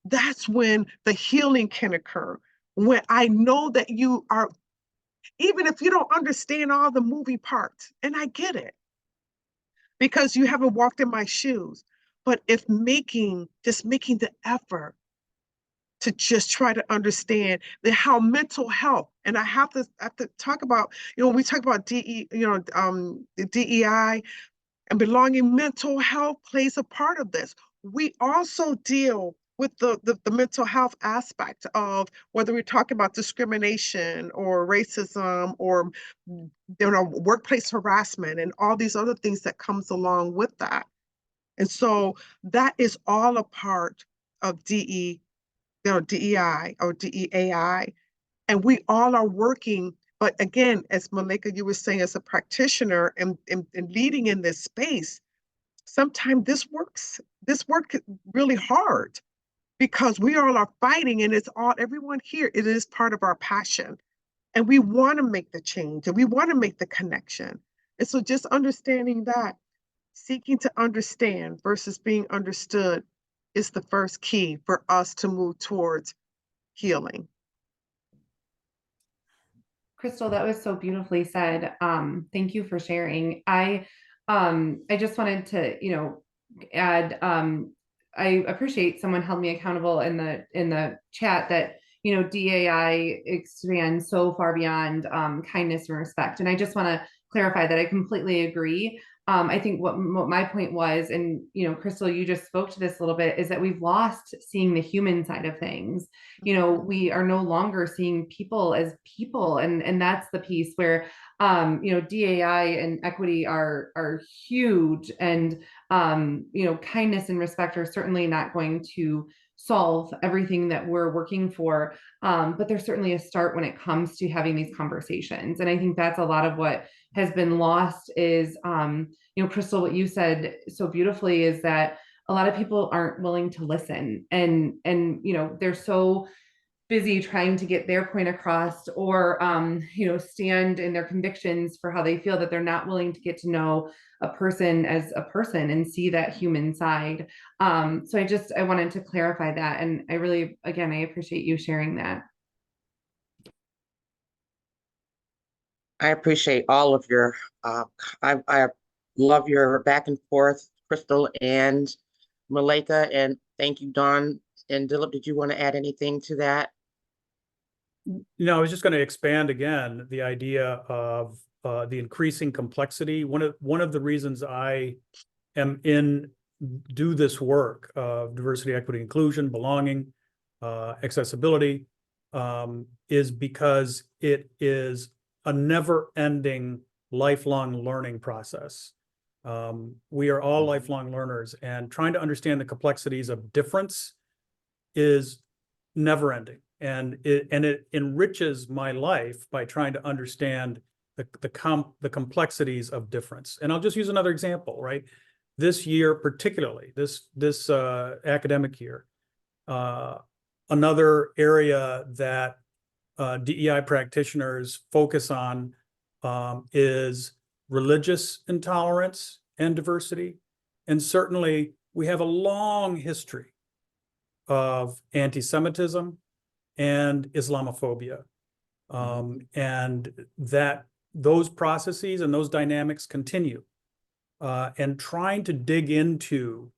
that's when the healing can occur. When I know that you are, even if you don't understand all the moving parts, and I get it, because you haven't walked in my shoes, but if just making the effort to just try to understand how mental health, and I have to talk about, when we talk about the DEI and belonging, mental health plays a part of this. We also deal with the mental health aspect of whether we're talking about discrimination or racism or workplace harassment and all these other things that comes along with that. And so that is all a part of DEI. DEI or DEAI, and we all are working. But again, as Malika, you were saying, as a practitioner and leading in this space, sometimes this work really hard because we all are fighting, and it's all everyone here. It is part of our passion, and we want to make the change and we want to make the connection. And so, just understanding that, seeking to understand versus being understood, is the first key for us to move towards healing. Crystal, that was so beautifully said. Thank you for sharing. I just wanted to, add, I appreciate someone held me accountable in the chat that, DAI expands so far beyond kindness and respect. And I just want to clarify that I completely agree. I think what my point was, and Crystal, you just spoke to this a little bit, is that we've lost seeing the human side of things. We are no longer seeing people as people, and that's the piece where DAI and equity are huge, and kindness and respect are certainly not going to solve everything that we're working for, but there's certainly a start when it comes to having these conversations. And I think that's a lot of what has been lost is, Crystal, what you said so beautifully is that a lot of people aren't willing to listen, and they're so busy trying to get their point across, or stand in their convictions for how they feel, that they're not willing to get to know a person as a person and see that human side. So I wanted to clarify that, and I really, again, I appreciate you sharing that. I appreciate all of your, I love your back and forth, Crystal and Malika, and thank you, Dawn and Dilip. Did you want to add anything to that? I was just going to expand again the idea of the increasing complexity. One of the reasons I am do this work of diversity, equity, inclusion, belonging, accessibility, is because it is a never-ending lifelong learning process. We are all lifelong learners, and trying to understand the complexities of difference is never-ending. And it enriches my life by trying to understand the complexities of difference. And I'll just use another example, right? This year, particularly this academic year, another area that DEI practitioners focus on is religious intolerance and diversity. And certainly we have a long history of anti-Semitism and Islamophobia. And that those processes and those dynamics continue. And trying to dig into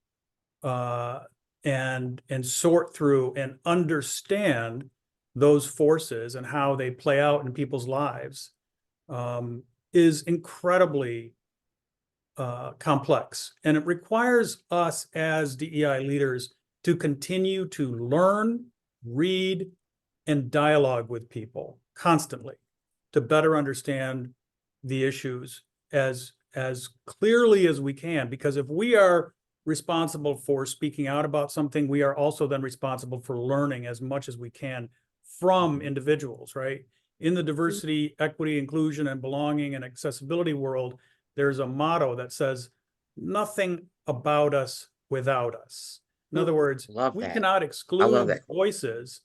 and sort through and understand those forces and how they play out in people's lives is incredibly complex. And it requires us as DEI leaders to continue to learn, read, and dialogue with people constantly to better understand the issues as clearly as we can. Because if we are responsible for speaking out about something, we are also then responsible for learning as much as we can from individuals, right? In the diversity, equity, inclusion, and belonging and accessibility world, there's a motto that says, nothing about us without us. In other words, we cannot exclude voices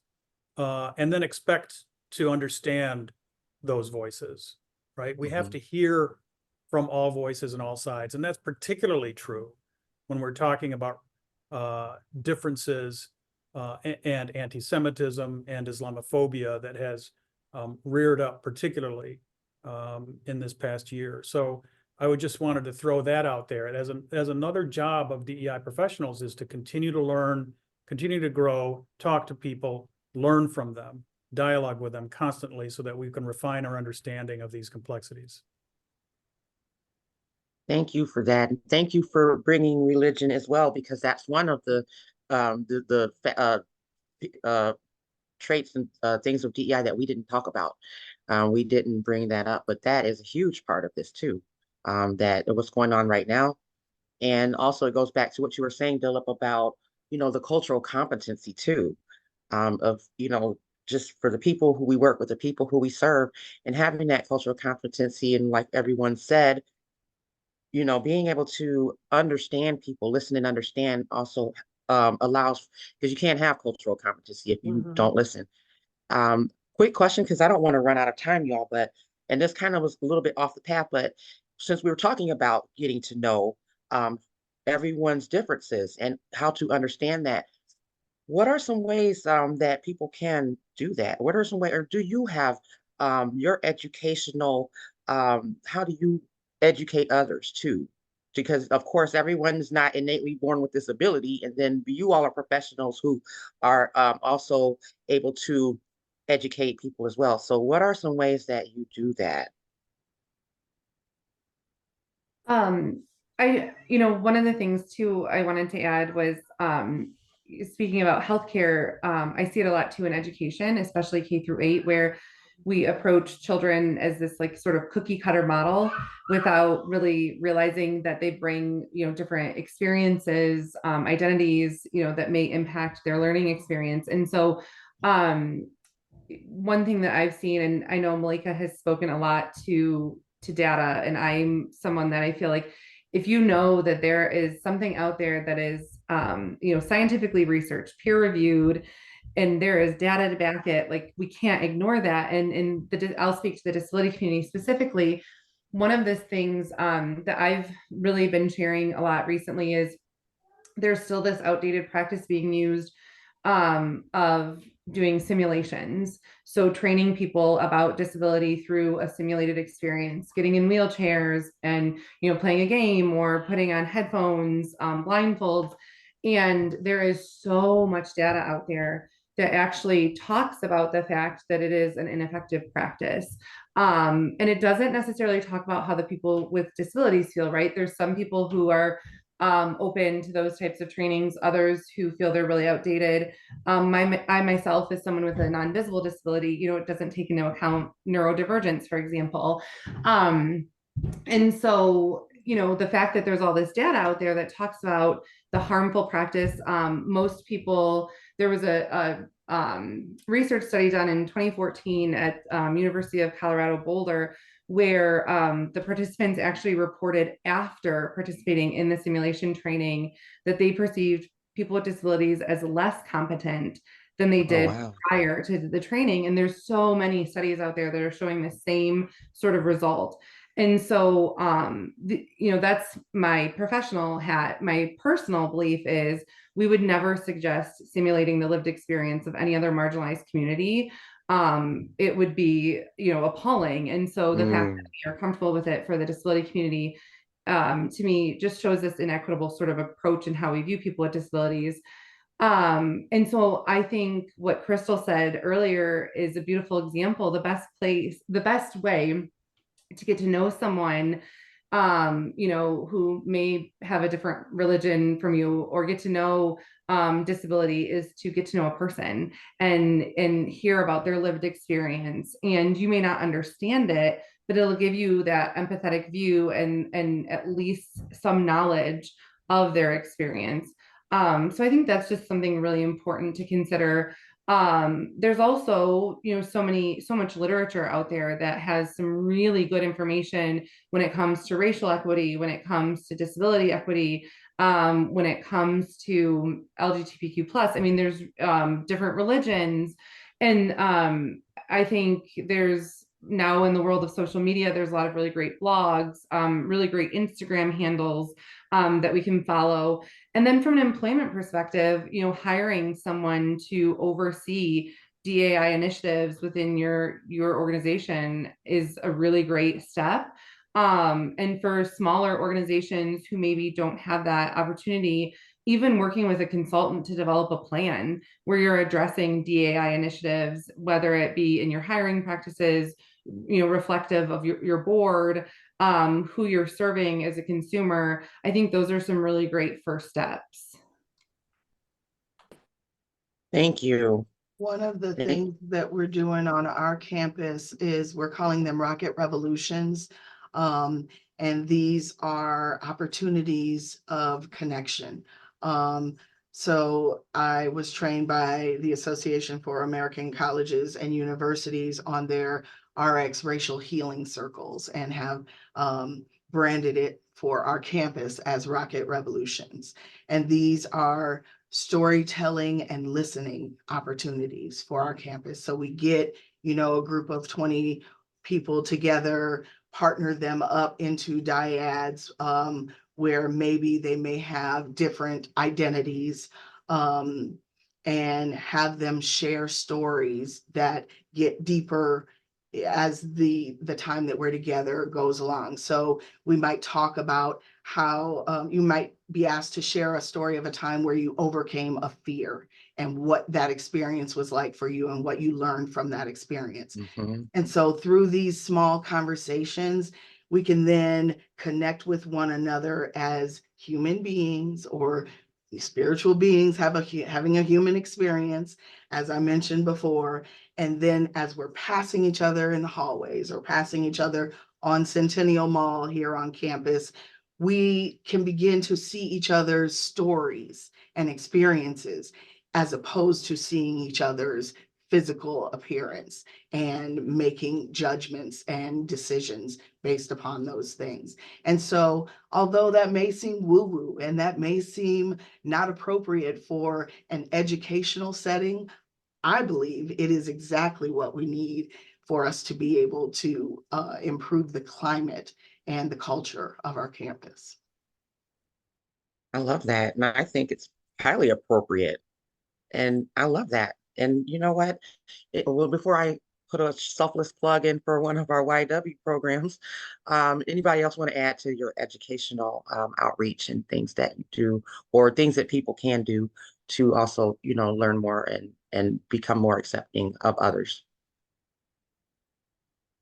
and then expect to understand those voices, right? We have to hear from all voices and all sides. And that's particularly true when we're talking about differences and anti-Semitism and Islamophobia that has reared up particularly in this past year. So I would just wanted to throw that out there as another job of DEI professionals is to continue to learn, continue to grow, talk to people, learn from them, dialogue with them constantly so that we can refine our understanding of these complexities. Thank you for that. And thank you for bringing religion as well, because that's one of the traits and things of DEI that we didn't talk about. We didn't bring that up, but that is a huge part of this too, that what's going on right now. And also it goes back to what you were saying, Dilip, about, the cultural competency too. of, just for the people who we work with, the people who we serve, and having that cultural competency. And like everyone said, being able to understand people, listen and understand also allows, because you can't have cultural competency if you don't listen. Quick question, because I don't want to run out of time, y'all, and this kind of was a little bit off the path, but since we were talking about getting to know everyone's differences and how to understand that, what are some ways that people can do that? What are some ways, or do you have your educational, how do you educate others too? Because of course, everyone's not innately born with this ability. And then you all are professionals who are also able to educate people as well. So what are some ways that you do that? One of the things too I wanted to add was speaking about healthcare. I see it a lot too in education, especially K-8, where we approach children as this like sort of cookie cutter model without really realizing that they bring, different experiences, identities, that may impact their learning experience. And so one thing that I've seen, and I know Malika has spoken a lot to data, and I'm someone that I feel like if you know that there is something out there that is scientifically researched, peer reviewed, and there is data to back it, like we can't ignore that. And I'll speak to the disability community specifically. One of the things that I've really been sharing a lot recently is there's still this outdated practice being used of doing simulations. So training people about disability through a simulated experience, getting in wheelchairs and, playing a game or putting on headphones, blindfolds. And there is so much data out there that actually talks about the fact that it is an ineffective practice. And it doesn't necessarily talk about how the people with disabilities feel, right? There's some people who are open to those types of trainings, others who feel they're really outdated. I myself, as someone with a non-visible disability, it doesn't take into account neurodivergence, for example. And so, the fact that there's all this data out there that talks about the harmful practice, most people, there was a research study done in 2014 at University of Colorado Boulder, where the participants actually reported after participating in the simulation training that they perceived people with disabilities as less competent than they did prior to the training. And there's so many studies out there that are showing the same sort of result. And so, that's my professional hat. My personal belief is we would never suggest simulating the lived experience of any other marginalized community. It would be, appalling. And so the fact that we are comfortable with it for the disability community, to me, just shows this inequitable sort of approach in how we view people with disabilities. And so I think what Crystal said earlier is a beautiful example. The best way to get to know someone, who may have a different religion from you, or get to know disability, is to get to know a person and hear about their lived experience. And you may not understand it, but it'll give you that empathetic view and at least some knowledge of their experience. So I think that's just something really important to consider. There's also, so much literature out there that has some really good information when it comes to racial equity, when it comes to disability equity, when it comes to LGBTQ plus. I mean, there's different religions. And I think there's now, in the world of social media, there's a lot of really great blogs, really great Instagram handles that we can follow. And then from an employment perspective, hiring someone to oversee DEI initiatives within your organization is a really great step. And for smaller organizations who maybe don't have that opportunity, even working with a consultant to develop a plan where you're addressing DEI initiatives, whether it be in your hiring practices, reflective of your board, who you're serving as a consumer. I think those are some really great first steps. Thank you. One of the things that we're doing on our campus is we're calling them Rocket Revolutions. And these are opportunities of connection. So I was trained by the Association for American Colleges and Universities on their RX racial healing circles, and have branded it for our campus as Rocket Revolutions. And these are storytelling and listening opportunities for our campus. So we get, a group of 20 people together, partner them up into dyads, where maybe they may have different identities, and have them share stories that get deeper as the time that we're together goes along. So we might talk about how you might be asked to share a story of a time where you overcame a fear, and what that experience was like for you, and what you learned from that experience. Mhm. And so through these small conversations, we can then connect with one another as human beings, or spiritual beings having a human experience, as I mentioned before. And then as we're passing each other in the hallways, or passing each other on Centennial Mall here on campus, we can begin to see each other's stories and experiences, as opposed to seeing each other's physical appearance and making judgments and decisions based upon those things. And so, although that may seem woo-woo, and that may seem not appropriate for an educational setting, I believe it is exactly what we need for us to be able to improve the climate and the culture of our campus. I love that. And I think it's highly appropriate. And I love that. And you know what? Well, before I put a selfless plug in for one of our YW programs, anybody else want to add to your educational outreach and things that you do, or things that people can do to also, learn more and become more accepting of others?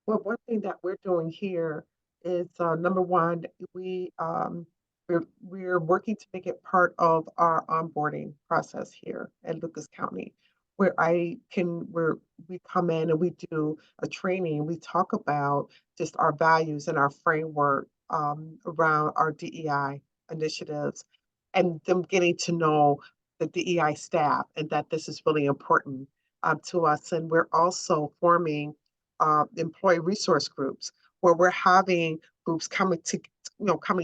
Well, one thing that we're doing here is number one, we're working to make it part of our onboarding process here at Lucas County, where we come in and we do a training. We talk about just our values and our framework around our DEI initiatives, and them getting to know the DEI staff, and that this is really important to us. And we're also forming employee resource groups, where we're having groups coming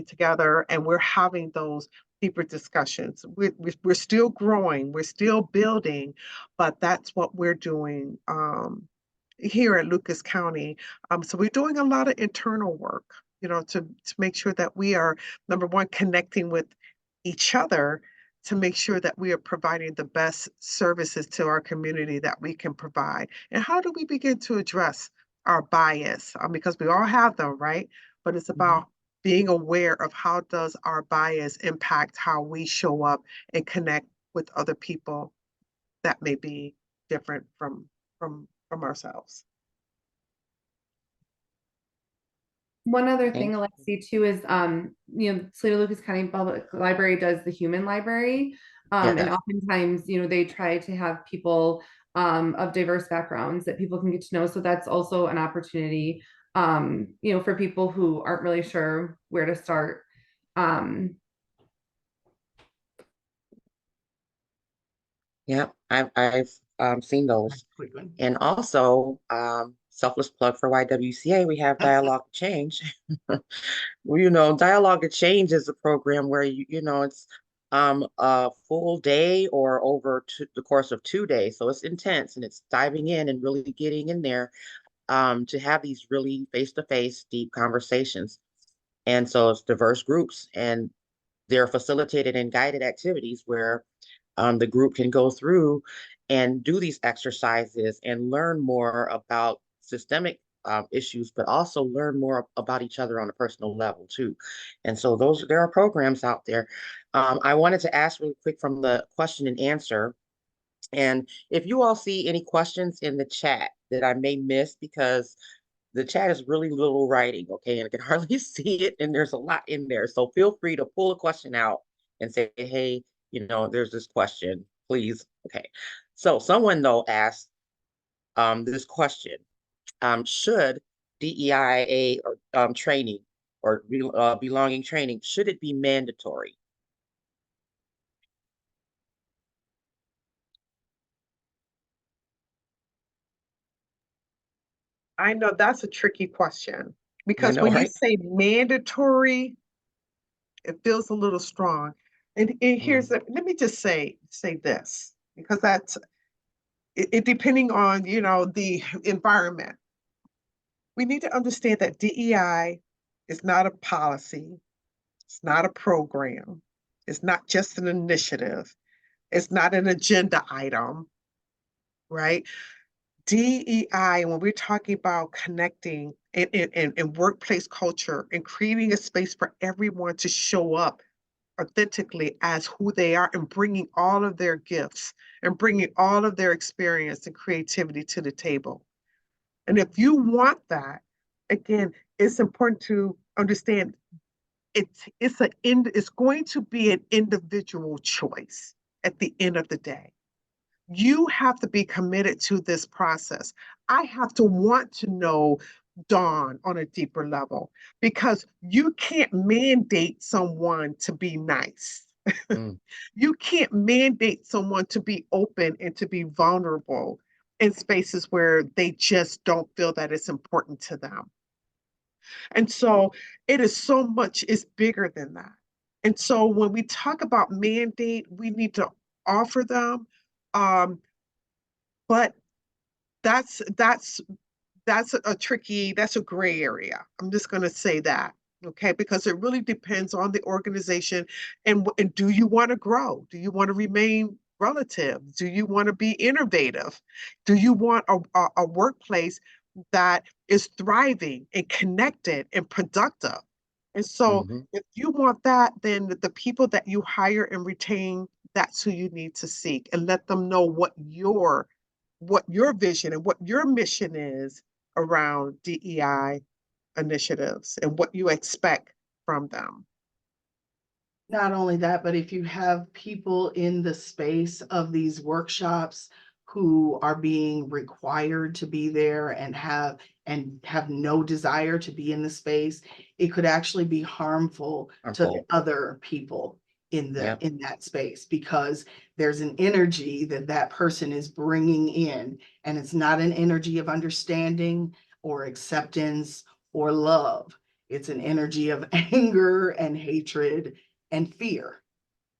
together, and we're having those deeper discussions. We're still growing, we're still building, but that's what we're doing here at Lucas County. So we're doing a lot of internal work, to make sure that we are, number one, connecting with each other, to make sure that we are providing the best services to our community that we can provide. And how do we begin to address our bias? Because we all have them, right? But it's about being aware of how does our bias impact how we show up and connect with other people that may be different from ourselves. One other Thank thing, you. Alexi, too, is Toledo Lucas County Public Library does the human library. And Yeah. oftentimes, they try to have people of diverse backgrounds that people can get to know. So that's also an opportunity, for people who aren't really sure where to start. Yeah, I've seen those. And also, selfless plug for YWCA, we have Dialogue to Change. Well, Dialogue to Change is a program where it's a full day or over the course of 2 days. So it's intense, and it's diving in and really getting in there to have these really face-to-face deep conversations. And so it's diverse groups, and they're facilitated and guided activities where the group can go through and do these exercises and learn more about systemic issues, but also learn more about each other on a personal level too. And so there are programs out there. I wanted to ask really quick from the question and answer, and if you all see any questions in the chat that I may miss, because the chat is really little writing, okay, and I can hardly see it, and there's a lot in there. So feel free to pull a question out and say, hey, there's this question, please. Okay. So someone though asked this question: should DEIA or training or belonging training, should it be mandatory? I know that's a tricky question I because know, when you right? say mandatory, it feels a little strong. And here's let me just say this because that's it depending on the environment. We need to understand that DEI is not a policy, it's not a program, it's not just an initiative, it's not an agenda item, right? DEI, when we're talking about connecting in workplace culture and creating a space for everyone to show up authentically as who they are and bringing all of their gifts and bringing all of their experience and creativity to the table. And if you want that, again, it's important to understand it's going to be an individual choice at the end of the day. You have to be committed to this process. I have to want to know Dawn on a deeper level because you can't mandate someone to be nice. Mm, You can't mandate someone to be open and to be vulnerable in spaces where they just don't feel that it's important to them. And so it is so much, it's bigger than that. And so when we talk about mandate, we need to offer them. Um, but that's that's a gray area. I'm just going to say that. Okay, because it really depends on the organization and do you want to grow? Do you want to remain relative? Do you want to be innovative? Do you want a workplace that is thriving and connected and productive? And so mhm. if you want that, then the people that you hire and retain, that's who you need to seek and let them know what your vision and what your mission is around DEI initiatives and what you expect from them. Not only that, but if you have people in the space of these workshops who are being required to be there and have no desire to be in the space, it could actually be harmful to the Harmful. other people Yep. in that space because there's an energy that that person is bringing in, and it's not an energy of understanding or acceptance or love. It's an energy of anger and hatred and fear.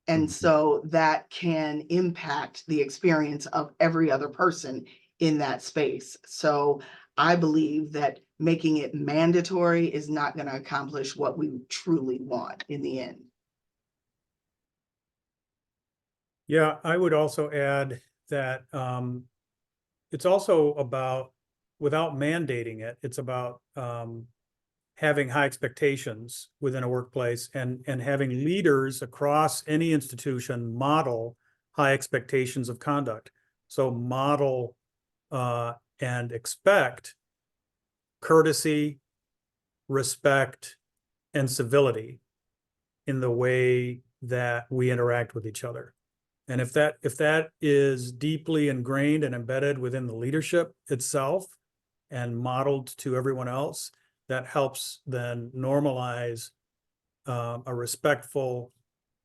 And Mhm. so that can impact the experience of every other person in that space. So I believe that making it mandatory is not going to accomplish what we truly want in the end. Yeah, I would also add that it's also about, without mandating it, it's about having high expectations within a workplace and having leaders across any institution model high expectations of conduct. So model and expect courtesy, respect, and civility in the way that we interact with each other. And if that is deeply ingrained and embedded within the leadership itself and modeled to everyone else, that helps then normalize a respectful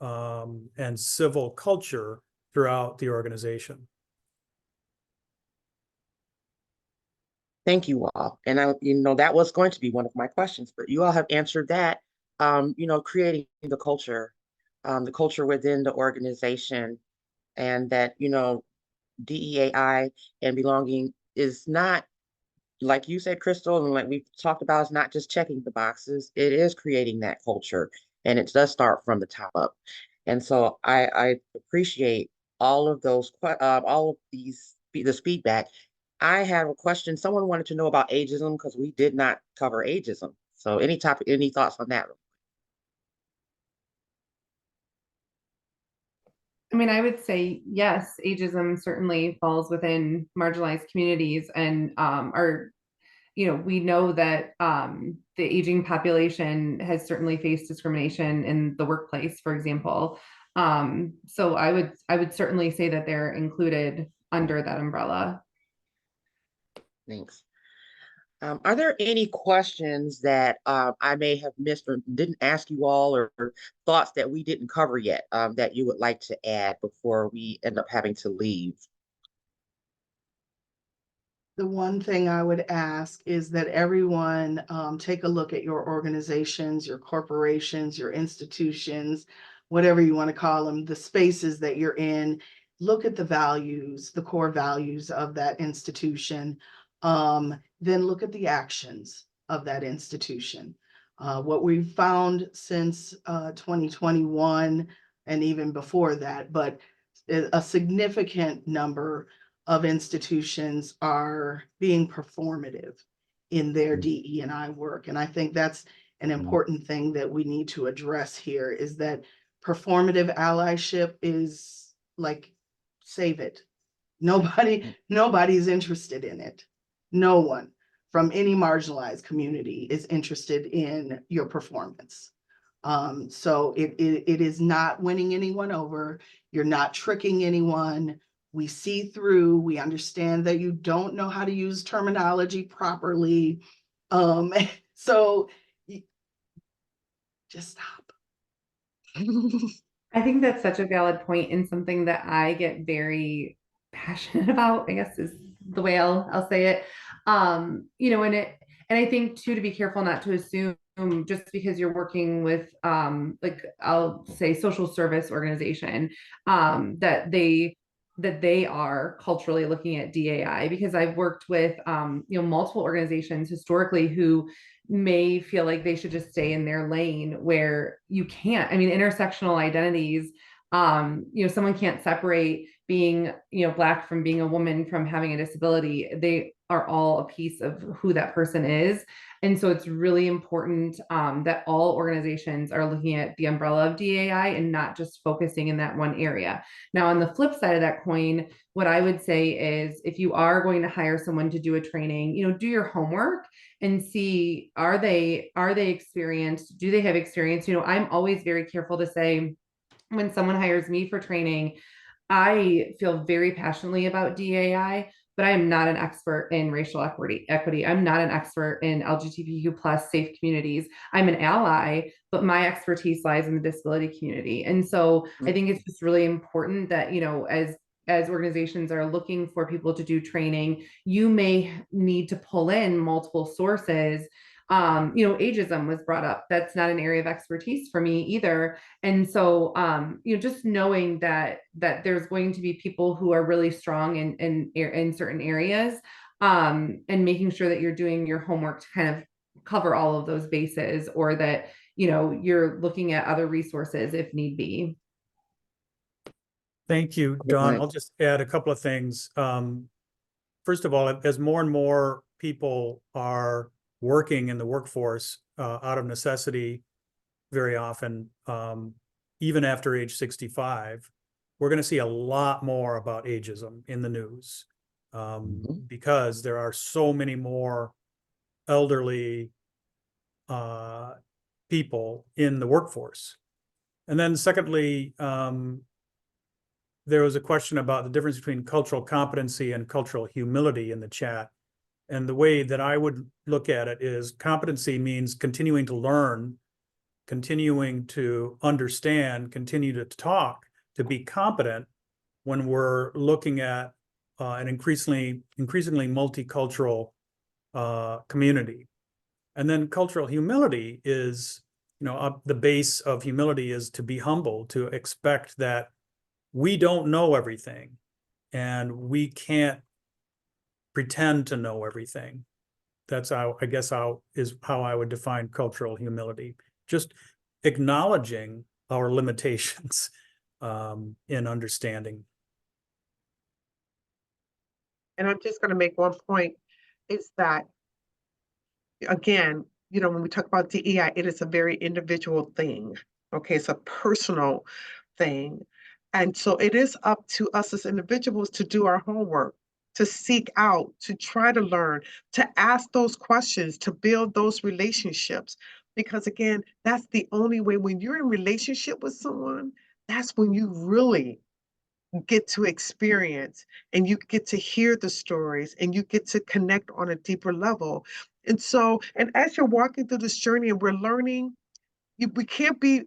and civil culture throughout the organization. Thank you all. And that was going to be one of my questions, but you all have answered that. Creating the culture within the organization, and that, DEAI and belonging is not, like you said, Crystal, and like we've talked about, it's not just checking the boxes. It is creating that culture, and it does start from the top up. And so I appreciate all of all of this feedback. I have a question. Someone wanted to know about ageism because we did not cover ageism. So any thoughts on that? I mean, I would say yes, ageism certainly falls within marginalized communities and we know that the aging population has certainly faced discrimination in the workplace, for example. So I would certainly say that they're included under that umbrella. Thanks. Are there any questions that I may have missed or didn't ask you all, or thoughts that we didn't cover yet that you would like to add before we end up having to leave? The one thing I would ask is that everyone take a look at your organizations, your corporations, your institutions, whatever you want to call them, the spaces that you're in. Look at the values, the core values of that institution. Then look at the actions of that institution. What we've found since 2021 and even before that, but a significant number of institutions are being performative in their DE&I work. And I think that's an important thing that we need to address here, is that performative allyship is like, save it. Nobody's interested in it. No one from any marginalized community is interested in your performance. So it is not winning anyone over. You're not tricking anyone. We see through, we understand that you don't know how to use terminology properly. So just stop. I think that's such a valid point, and something that I get very passionate about, I guess is the way I'll say it. You know, and I think too, to be careful not to assume just because you're working with like, I'll say, social service organization, that they are culturally looking at DAI, because I've worked with you know, multiple organizations historically who may feel like they should just stay in their lane, where you can't. I mean, intersectional identities, you know, someone can't separate being, you know, Black from being a woman from having a disability. They are all a piece of who that person is. And so it's really important that all organizations are looking at the umbrella of DAI and not just focusing in that one area. Now, on the flip side of that coin, what I would say is, if you are going to hire someone to do a training, you know, do your homework and see, are they experienced? Do they have experience? You know, I'm always very careful to say, when someone hires me for training, I feel very passionately about DAI, but I am not an expert in racial equity. I'm not an expert in LGBTQ plus safe communities. I'm an ally, but my expertise lies in the disability community. And so I think it's just really important that, you know, as organizations are looking for people to do training, you may need to pull in multiple sources. You know, ageism was brought up. That's not an area of expertise for me either. And so, you know, just knowing that there's going to be people who are really strong in certain areas, and making sure that you're doing your homework to kind of cover all of those bases, or that, you know, you're looking at other resources if need be. Thank you, Dawn. I'll just add a couple of things. First of all, as more and more people are working in the workforce out of necessity, very often, even after age 65, we're going to see a lot more about ageism in the news, because there are so many more elderly people in the workforce. And then secondly, there was a question about the difference between cultural competency and cultural humility in the chat. And the way that I would look at it is, competency means continuing to learn, continuing to understand, continue to talk, to be competent when we're looking at an increasingly multicultural community. And then cultural humility is, you know, the base of humility is to be humble, to expect that we don't know everything and we can't pretend to know everything. That's how, I guess, how I would define cultural humility. Just acknowledging our limitations in understanding. And I'm just going to make one point, is that, again, you know, when we talk about DEI, it is a very individual thing. Okay, it's a personal thing. And so it is up to us as individuals to do our homework, to seek out, to try to learn, to ask those questions, to build those relationships. Because again, that's the only way. When you're in relationship with someone, that's when you really get to experience, and you get to hear the stories, and you get to connect on a deeper level. And so, and as you're walking through this journey and we're learning, we can't be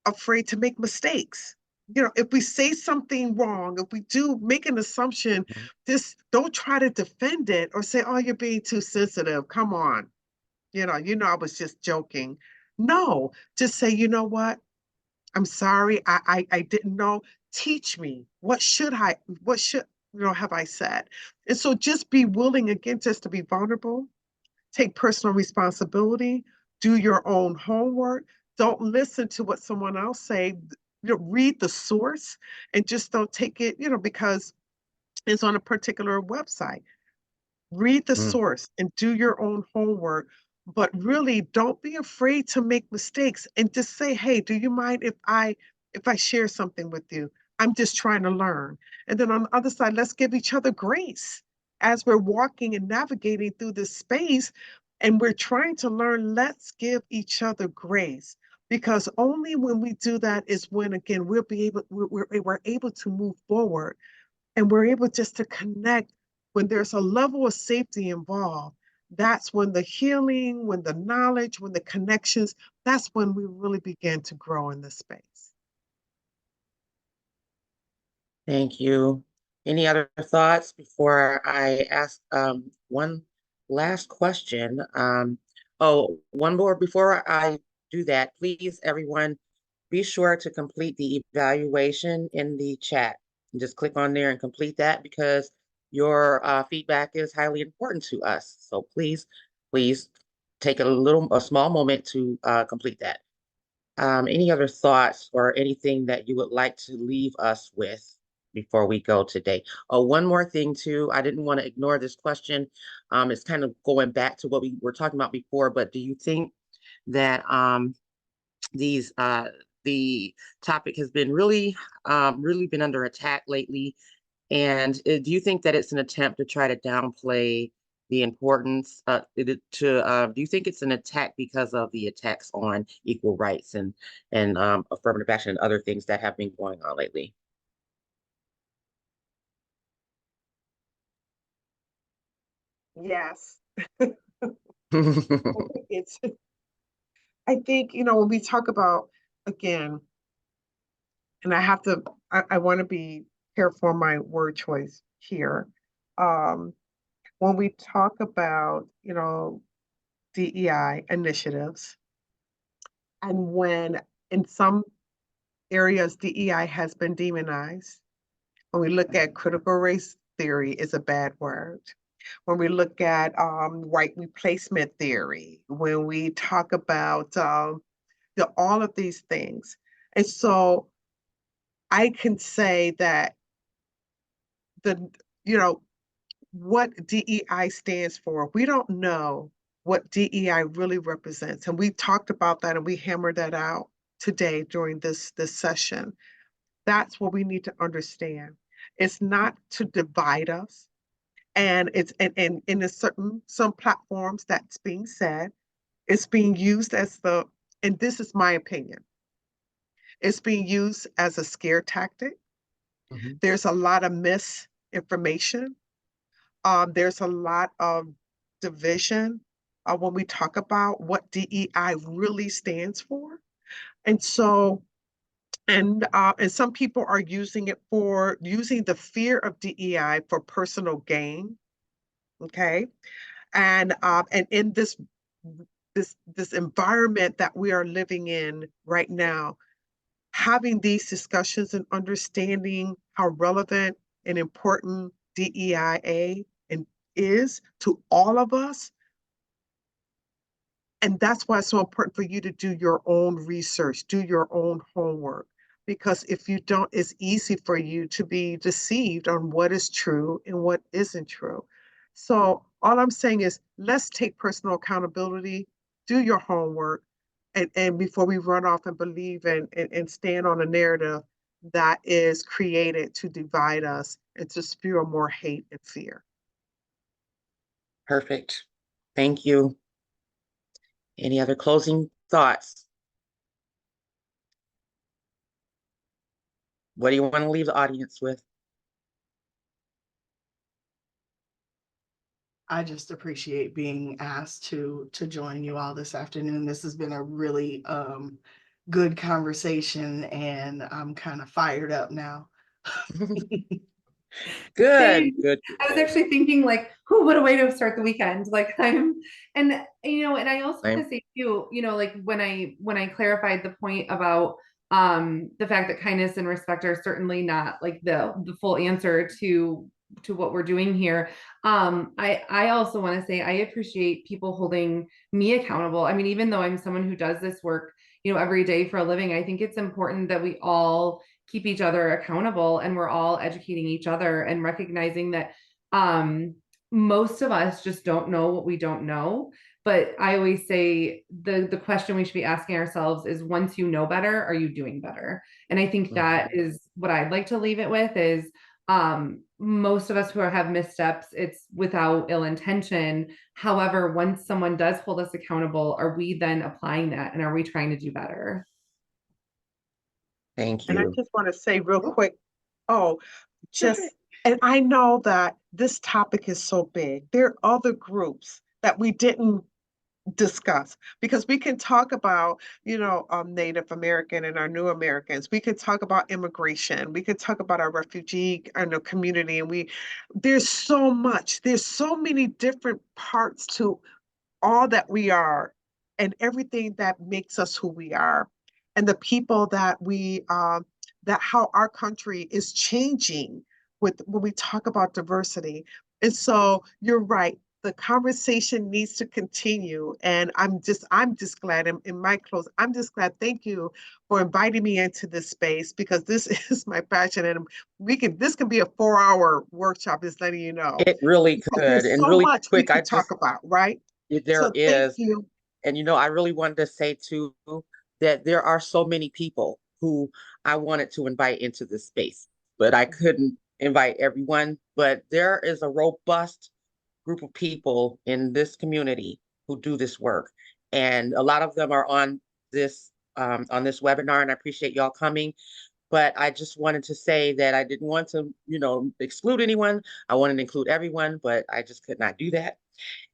afraid to make mistakes. if we say something wrong, if we do make an assumption, Mhm. just don't try to defend it or say, oh, you're being too sensitive. Come on. I was just joking. No, just say, you know what? I'm sorry. I didn't know. Teach me. What should, have I said? And so just be willing again, just to be vulnerable, take personal responsibility, do your own homework. Don't listen to what someone else say. Read the source and just don't take it, because it's on a particular website. Read the Mm. source and do your own homework, but really don't be afraid to make mistakes and just say, hey, do you mind if I share something with you? I'm just trying to learn. And then on the other side, let's give each other grace as we're walking and navigating through this space and we're trying to learn. Let's give each other grace, because only when we do that is when, again, we're able to move forward, and we're able just to connect. When there's a level of safety involved, that's when the healing, when the knowledge, when the connections, that's when we really begin to grow in this space. Thank you. Any other thoughts before I ask one last question? Oh, one more before I do that, please, everyone, be sure to complete the evaluation in the chat. Just click on there and complete that, because your feedback is highly important to us. So please take a small moment to complete that. Any other thoughts or anything that you would like to leave us with before we go today? Oh, one more thing too. I didn't want to ignore this question. It's kind of going back to what we were talking about before, but do you think that these the topic has been really been under attack lately? And do you think that it's an attempt to try to downplay the importance do you think it's an attack because of the attacks on equal rights and affirmative action and other things that have been going on lately? Yes. It's, I think, when we talk about, again, and I want to be careful on my word choice here. Um, when we talk about, DEI initiatives, and when in some areas DEI has been demonized, when we look at critical race theory is a bad word. When we look at white replacement theory, when we talk about all of these things. And so I can say that the, you know, what DEI stands for, we don't know what DEI really represents. And we talked about that and we hammered that out today during this session. That's what we need to understand. It's not to divide us. And it's and in a certain some platforms that's being said, it's being used as and this is my opinion, it's being used as a scare tactic. Mhm. There's a lot of misinformation. There's a lot of division when we talk about what DEI really stands for. And so, and some people are using the fear of DEI for personal gain. Okay. And in this environment that we are living in right now, having these discussions and understanding how relevant and important DEIA and is to all of us. And that's why it's so important for you to do your own research, do your own homework. Because if you don't, it's easy for you to be deceived on what is true and what isn't true. So all I'm saying is let's take personal accountability, do your homework, and before we run off and believe and stand on a narrative that is created to divide us and to spew more hate and fear. Perfect. Thank you. Any other closing thoughts? What do you want to leave the audience with? I just appreciate being asked to join you all this afternoon. This has been a really good conversation, and I'm kind of fired up now. Good, Same. good. I was actually thinking like, who, what a way to start the weekend. Like and and I also want to say too, like when I clarified the point about the fact that kindness and respect are certainly not like the full answer to what we're doing here. I also want to say I appreciate people holding me accountable. I mean, even though I'm someone who does this work, every day for a living, I think it's important that we all keep each other accountable, and we're all educating each other and recognizing that most of us just don't know what we don't know. But I always say the question we should be asking ourselves is, once you know better, are you doing better? And I think that is what I'd like to leave it with is most of us who have missteps, it's without ill intention. However, once someone does hold us accountable, are we then applying that, and are we trying to do better? Thank And I you. just want to say real quick, and I know that this topic is so big. There are other groups that we didn't discuss, because we can talk about, Native American and our new Americans. We could talk about immigration. We could talk about our refugee community. And there's so much, there's so many different parts to all that we are, and everything that makes us who we are, and the people that that how our country is changing with when we talk about diversity. And so you're right. The conversation needs to continue. And I'm just glad in my close, I'm just glad. Thank you for inviting me into this space, because this is my passion. And this can be a 4-hour workshop, just letting you know. It really could. There's And so really much we quick, could talk about, right? there So thank is. you. And I really wanted to say too that there are so many people who I wanted to invite into this space, but I couldn't invite everyone. But there is a robust group of people in this community who do this work, and a lot of them are on this webinar, and I appreciate y'all coming. But I just wanted to say that I didn't want to, exclude anyone. I wanted to include everyone, but I just could not do that.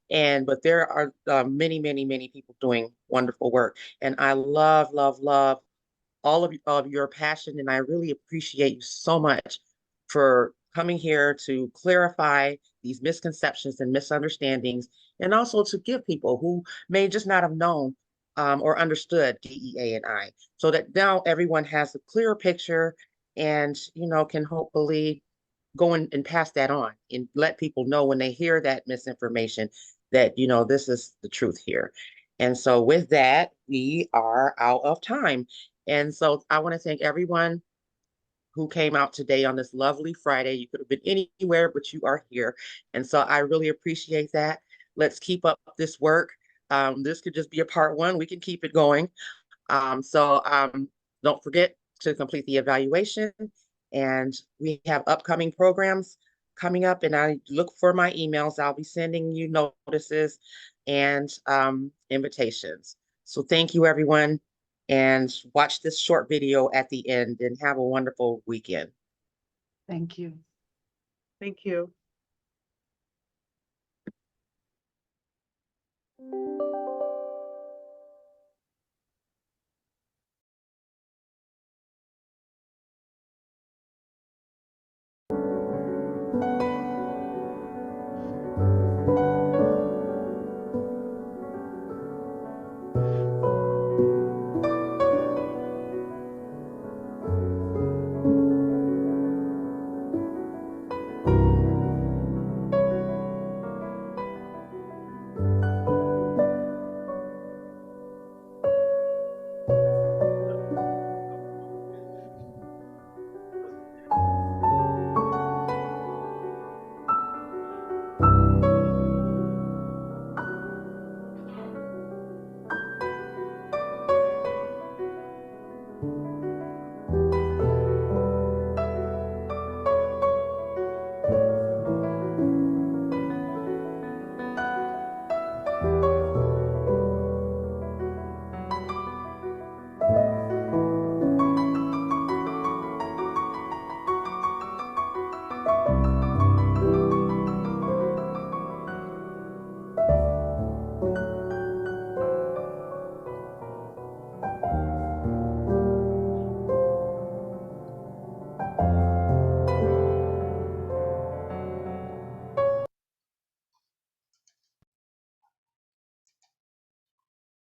But there are many, many, many people doing wonderful work. And I love, love, love all of your passion. And I really appreciate you so much for coming here to clarify these misconceptions and misunderstandings, and also to give people who may just not have known or understood DEA and I, so that now everyone has a clearer picture and, can hopefully go and pass that on and let people know when they hear that misinformation that, this is the truth here. And so with that, we are out of time. And so I want to thank everyone who came out today on this lovely Friday. You could have been anywhere, but you are here. And so I really appreciate that. Let's keep up this work. This could just be a part one. We can keep it going. Don't forget to complete the evaluation. And we have upcoming programs coming up, and I look for my emails. I'll be sending you notices and invitations. So thank you, everyone. And watch this short video at the end, and have a wonderful weekend. Thank you. Thank you.